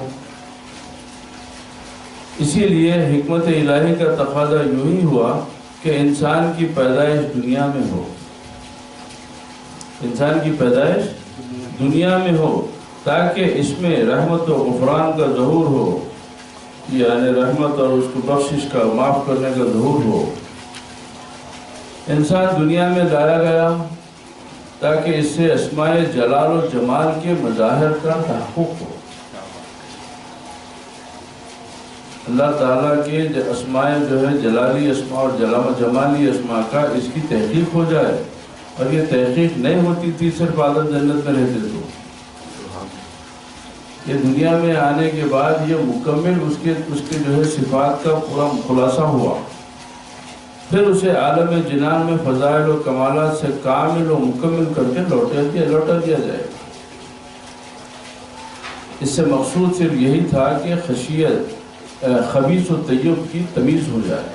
اسی لیے حکمت الہی کا تقاضا یوں ہی ہوا کہ انسان کی پیدائش دنیا میں ہو، انسان کی پیدائش دنیا میں ہو تاکہ اس میں رحمت و غفران کا ظہور ہو، یعنی رحمت اور اس کو بخشش کا معاف کرنے کا ظہور ہو۔ انسان دنیا میں لایا گیا تاکہ اس سے اسماء جلال و جمال کے مظاہر کا تحقق ہو۔ اللہ تعالیٰ کے اسماء جو ہے جلالی اسماء اور جمالی اسماء کا اس کی تحقیق ہو جائے، اور یہ تحقیق نہیں ہوتی تھی صرف آدم جنت میں رہتے تو، یہ دنیا میں آنے کے بعد یہ مکمل اس کے جو ہے صفات کا پورا خلاصہ ہوا، پھر اسے عالم جنان میں فضائل و کمالات سے کامل و مکمل کر کے لوٹا دیا جائے گا۔ اس سے مقصود صرف یہی تھا کہ خبیث و طیب کی تمیز ہو جائے،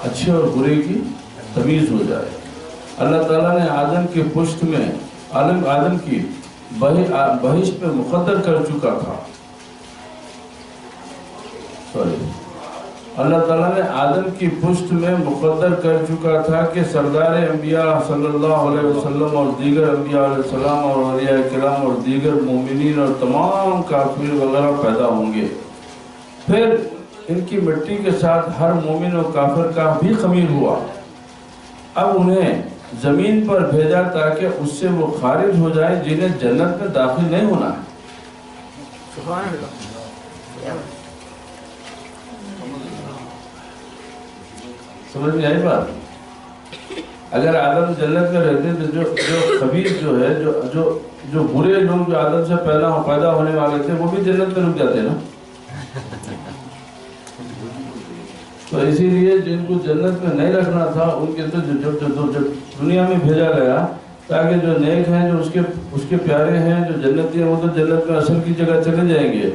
اچھے اور برے کی تمیز ہو جائے۔ اللہ تعالیٰ نے آدم کے پشت میں آدم کی بہشت میں مقدر کر چکا تھا، اللہ تعالیٰ نے آدم کی پشت میں مقدر کر چکا تھا کہ سردار انبیاء صلی اللہ علیہ وسلم اور دیگر انبیاء علیہ السلام اور اولیاء کرام اور دیگر مومنین اور تمام کافر وغیرہ پیدا ہوں گے، پھر ان کی مٹی کے ساتھ ہر مومن و کافر کا بھی خمیر ہوا، اب انہیں زمین پر بھیجا تاکہ اس سے وہ خارج ہو جائے جنہیں جنت میں داخل نہیں ہونا ہے۔ سبحان اللہ۔ سمجھ میں آئی بات؟ اگر آدم جنت میں رہتے تو جو خبیث جو ہے جو برے لوگ جو آدم سے پیدا ہونے والے تھے وہ بھی جنت میں رک جاتے نا۔ تو اسی لیے جن کو جنت میں نہیں رکھنا تھا ان کے تو جب دنیا میں بھیجا گیا تاکہ جو نیک ہیں جو اس کے پیارے ہیں جو جنتی ہیں وہ تو جنت میں اصل کی جگہ چلے جائیں گے،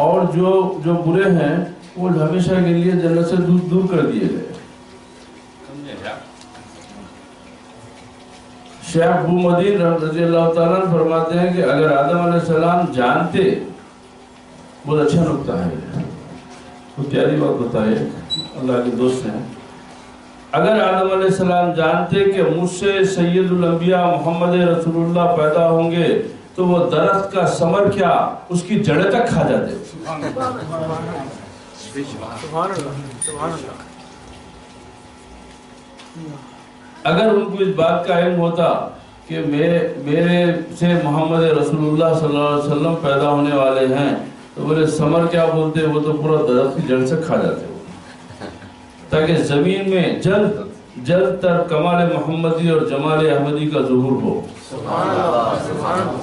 اور جو برے ہیں وہ ہمیشہ کے لیے جنت سے دور کر دیے گئے۔ شیخ ابو مدین رضی اللہ تعالیٰ فرماتے ہیں کہ اگر آدم علیہ السلام جانتے، بہت اچھا نکتہ ہے، وہ پیاری بات بتائے، اللہ کے دوست ہیں، اگر آدم علیہ السلام جانتے کہ مجھ سے سید الانبیاء محمد رسول اللہ پیدا ہوں گے تو وہ درخت کا ثمر کیا اس کی جڑیں تک کھا جاتے۔ سبحان اللہ، سبحان اللہ۔ اگر ان کو اس بات کا علم ہوتا کہ میرے سے محمد رسول اللہ صلی اللہ علیہ وسلم پیدا ہونے والے ہیں تو بولے ثمر کیا بولتے، وہ تو پورا درخت کی جڑ سے کھا جاتے ہو، تاکہ زمین میں جلد تر کمال محمدی اور جمال احمدی کا ظہور ہو۔ سبحان اللہ، سبحان اللہ۔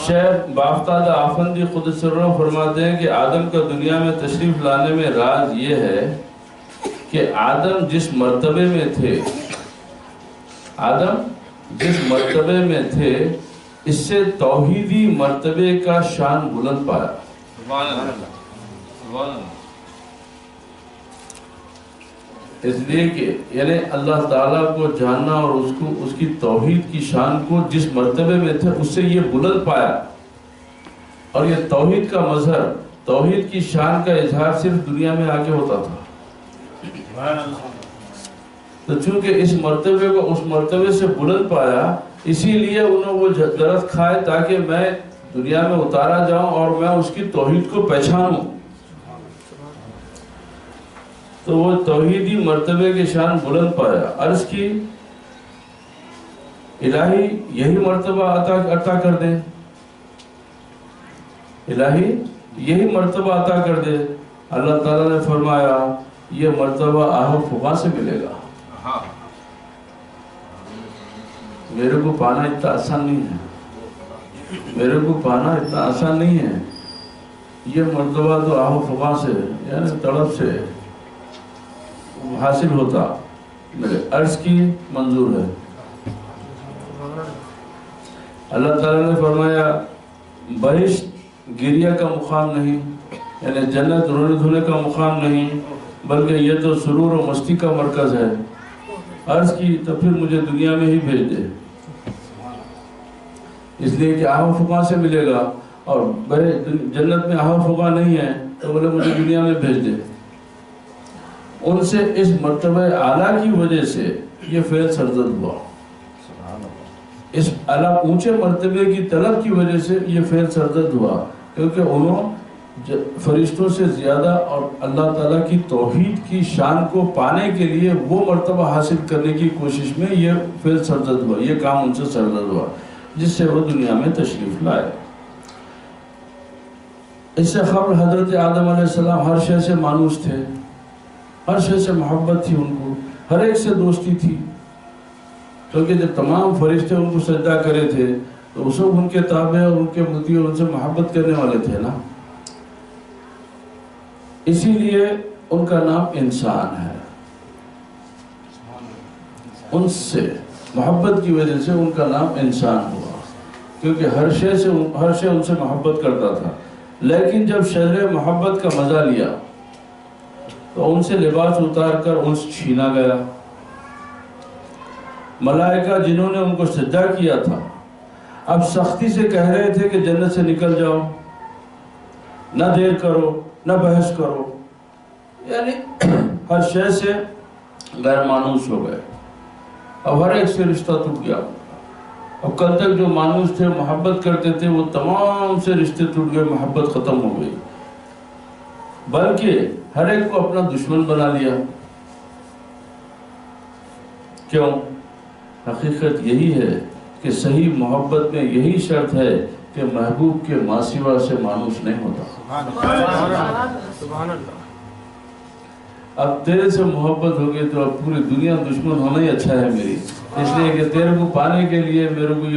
شیخ بافتادہ آفندی قدس سرہ فرماتے ہیں کہ آدم کا دنیا میں تشریف لانے میں راز یہ ہے کہ آدم جس مرتبے میں تھے اس سے توحیدی مرتبے کا شان بلند پایا۔ سبحان اللہ، سبحان اللہ۔ اس لیے کہ یعنی اللہ تعالیٰ کو جاننا اور اس کی توحید کی شان کو جس مرتبے میں تھے اس سے یہ بلند پایا، اور یہ توحید کا مظہر، توحید کی شان کا اظہار صرف دنیا میں آ کے ہوتا تھا۔ تو چونکہ اس مرتبے کو اس مرتبے سے بلند پایا، اسی لیے انہوں وہ درخت کھائے تاکہ میں دنیا میں اتارا جاؤں اور میں اس کی توحید کو پہچانوں۔ تو وہ توحیدی مرتبے کے شان بلند پایا، عرض کی الہی یہی مرتبہ عطا کر دے، الہی یہی مرتبہ عطا کر دے۔ اللہ تعالیٰ نے فرمایا یہ مرتبہ آہ و فغاں سے ملے گا، میرے کو پانا اتنا آسان نہیں ہے، میرے کو پانا اتنا آسان نہیں ہے، یہ مرتبہ تو آہ و فغاں سے یعنی طلب سے حاصل ہوتا، میرے عرض کی منظور ہے۔ اللہ تعالیٰ نے فرمایا بہشت گریہ کا مقام نہیں، یعنی جنت رونے دھونے کا مقام نہیں، بلکہ یہ تو سرور و مستی کا مرکز ہے۔ عرض کی تو پھر مجھے دنیا میں ہی بھیج دے، اس لیے کہ آہ و فغاں سے ملے گا، اور جنت میں آہ و فغاں نہیں ہے تو بولے مجھے دنیا میں بھیج دے۔ ان سے اس مرتبہ اعلیٰ کی وجہ سے یہ فعل سرزد ہوا، اس اعلیٰ اونچے مرتبے کی طلب کی وجہ سے یہ فعل سرزد ہوا، کیونکہ انہوں فرشتوں سے زیادہ اور اللہ تعالیٰ کی توحید کی شان کو پانے کے لیے وہ مرتبہ حاصل کرنے کی کوشش میں یہ فعل سرزد ہوا، یہ کام ان سے سرزد ہوا جس سے وہ دنیا میں تشریف لائے۔ اس سے قبل حضرت آدم علیہ السلام ہر شے سے مانوس تھے، ہر شے سے محبت تھی، ان کو ہر ایک سے دوستی تھی، کیونکہ جب تمام فرشتے ان کو سجدہ کرے تھے تو اس وقت ان کے تابع اور ان کے مطیع اور ان سے محبت کرنے والے تھے نا، اسی لیے ان کا نام انسان ہے۔ ان سے محبت کی وجہ سے ان کا نام انسان ہوا، کیونکہ ہر شے ان سے محبت کرتا تھا، لیکن جب شجرہ محبت کا مزہ لیا تو ان سے لباس اتار کر انس چھینا گیا۔ ملائکہ جنہوں نے ان کو سجدہ کیا تھا اب سختی سے کہہ رہے تھے کہ جنت سے نکل جاؤ، نہ دیر کرو، نہ بحث کرو، یعنی ہر شے سے غیر مانوس ہو گئے۔ اب ہر ایک سے رشتہ ٹوٹ گیا۔ اب کل تک جو مانوس تھے، محبت کرتے تھے، وہ تمام سے رشتے ٹوٹ گئے، محبت ختم ہو گئی، بلکہ ہر ایک کو اپنا دشمن بنا لیا۔ کیوں؟ حقیقت یہی ہے کہ صحیح محبت میں یہی شرط ہے کہ محبوب کے ماں سوا سے مانوس نہیں ہوتا۔ سبحان اللہ۔ اب تیرے سے محبت ہوگی تو اب پوری دنیا دشمن ہونا ہی اچھا ہے میری، اس لیے کہ تیرے کو پانے کے لیے میرے کو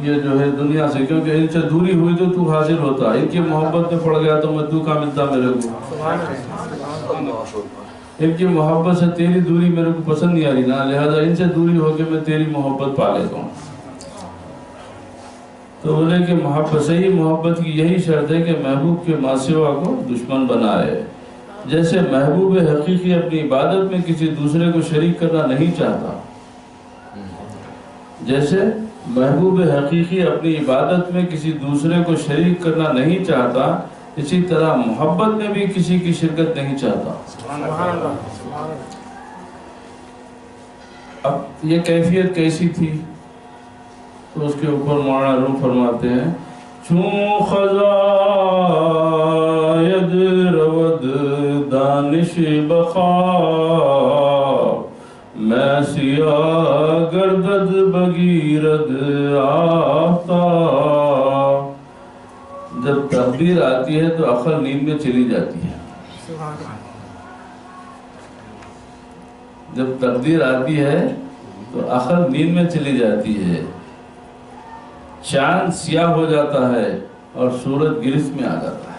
یہ جو ہے دنیا سے، کیونکہ ان سے دوری ہوئی تو تو حاصل ہوتا، ان کی محبت میں پڑ گیا تو میں تو کا ملتا میرے کو، ان کی محبت سے تیری دوری میرے کو پسند نہیں آ رہی نا، لہذا ان سے دوری ہو کے میں تیری محبت پا لیتا ہوں۔ تو بولے کہ محبت، صحیح محبت کی یہی شرط ہے کہ محبوب کے ماں سوا کو دشمن بنائے۔ جیسے محبوب حقیقی اپنی عبادت میں کسی دوسرے کو شریک کرنا نہیں چاہتا، جیسے محبوب حقیقی اپنی عبادت میں کسی دوسرے کو شریک کرنا نہیں چاہتا، اسی طرح محبت میں بھی کسی کی شرکت نہیں چاہتا۔ اب یہ کیفیت کیسی تھی تو اس کے اوپر مولانا روم فرماتے ہیں، چون خزا ید رود دانش بخا میں سیاہ گردد بگیرد آفتاب۔ جب تقدیر آتی ہے تو عقل نیند میں چلی جاتی ہے، جب تقدیر آتی ہے تو عقل نیند میں چلی جاتی ہے، چاند سیاہ ہو جاتا ہے اور سورج گرفت میں آ جاتا ہے۔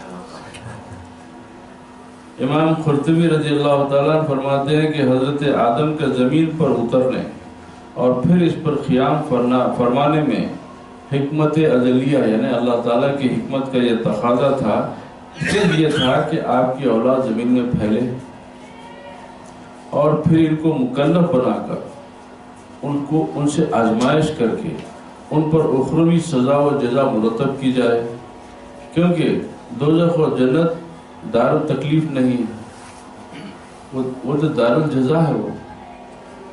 امام قرطبی رضی اللہ تعالیٰ فرماتے ہیں کہ حضرت آدم کا زمین پر اترنے اور پھر اس پر قیام فرمانے میں حکمت ازلیہ، یعنی اللہ تعالیٰ کی حکمت کا یہ تقاضا تھا، اس لیے تھا کہ آپ کی اولاد زمین میں پھیلے اور پھر ان کو مکلف بنا کر ان سے آزمائش کر کے ان پر اخروی سزا و جزا مرتب کی جائے، کیونکہ دوزخ و جنت دار التکلیف نہیں، وہ تو دار الجزا ہے،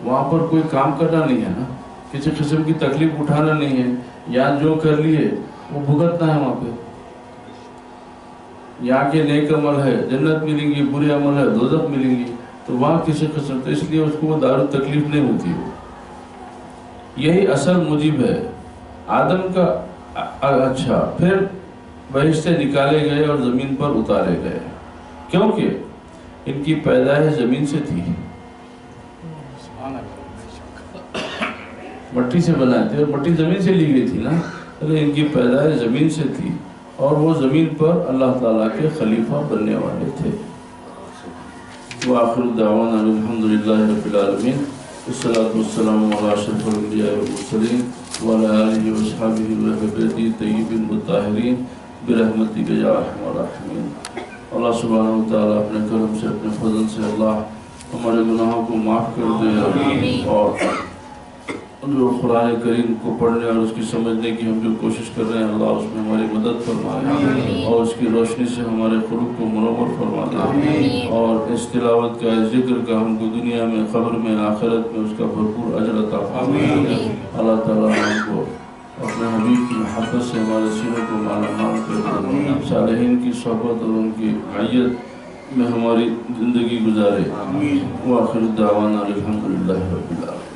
وہاں پر کوئی کام کرنا نہیں ہے نا، کسی قسم کی تکلیف اٹھانا نہیں ہے، یہاں جو کر لیے وہ بھگتنا ہے، وہاں پہ یہاں کے نیک عمل ہے جنت ملیں گی، برے عمل ہے دوزخ ملیں گی، تو وہاں کسی قسم، تو اس لیے اس کو وہ دار التکلیف نہیں ہوتی ہے۔ یہی اصل موجب ہے آدم کا۔ اچھا، پھر بہشت سے نکالے گئے اور زمین پر اتارے گئے، کیونکہ ان کی پیدائش زمین سے تھی، مٹی سے بنائے تھے اور مٹی زمین سے لی گئی تھی نا، لیکن ان کی پیدائش زمین سے تھی اور وہ زمین پر اللہ تعالیٰ کے خلیفہ بننے والے تھے۔ وآخر دعوانا الحمدللہ رب العالمین، والصلاة والسلام علی اشرف الانبیاء والمرسلین وعلی آلہ واصحابہ واہل بیتہ الطیبین الطاہرین برحمتک یا ارحم الراحمین۔ اللہ سبحانہ وتعالیٰ اپنے کرم سے، اپنے فضل سے اللہ ہمارے گناہوں کو معاف کر دے، اور جو قرآن کریم کو پڑھنے اور اس کی سمجھنے کی ہم جو کوشش کر رہے ہیں، اللہ اس میں ہماری مدد فرمائے اور اس کی روشنی سے ہمارے قلوب کو منور فرما دے، اور اس تلاوت کا، اس ذکر کا ہم کو دنیا میں، قبر میں، آخرت میں اس کا بھرپور اجر عطا فرمائے۔ اللہ تعالیٰ ہم کو اپنے حبیب کی محبت سے ہمارے سینوں کو مالا مال کر صالحین کی صحبت اور ان کی معیت میں ہماری زندگی گزارے. وآخر دعوانا الحمدللہ رب العالمین.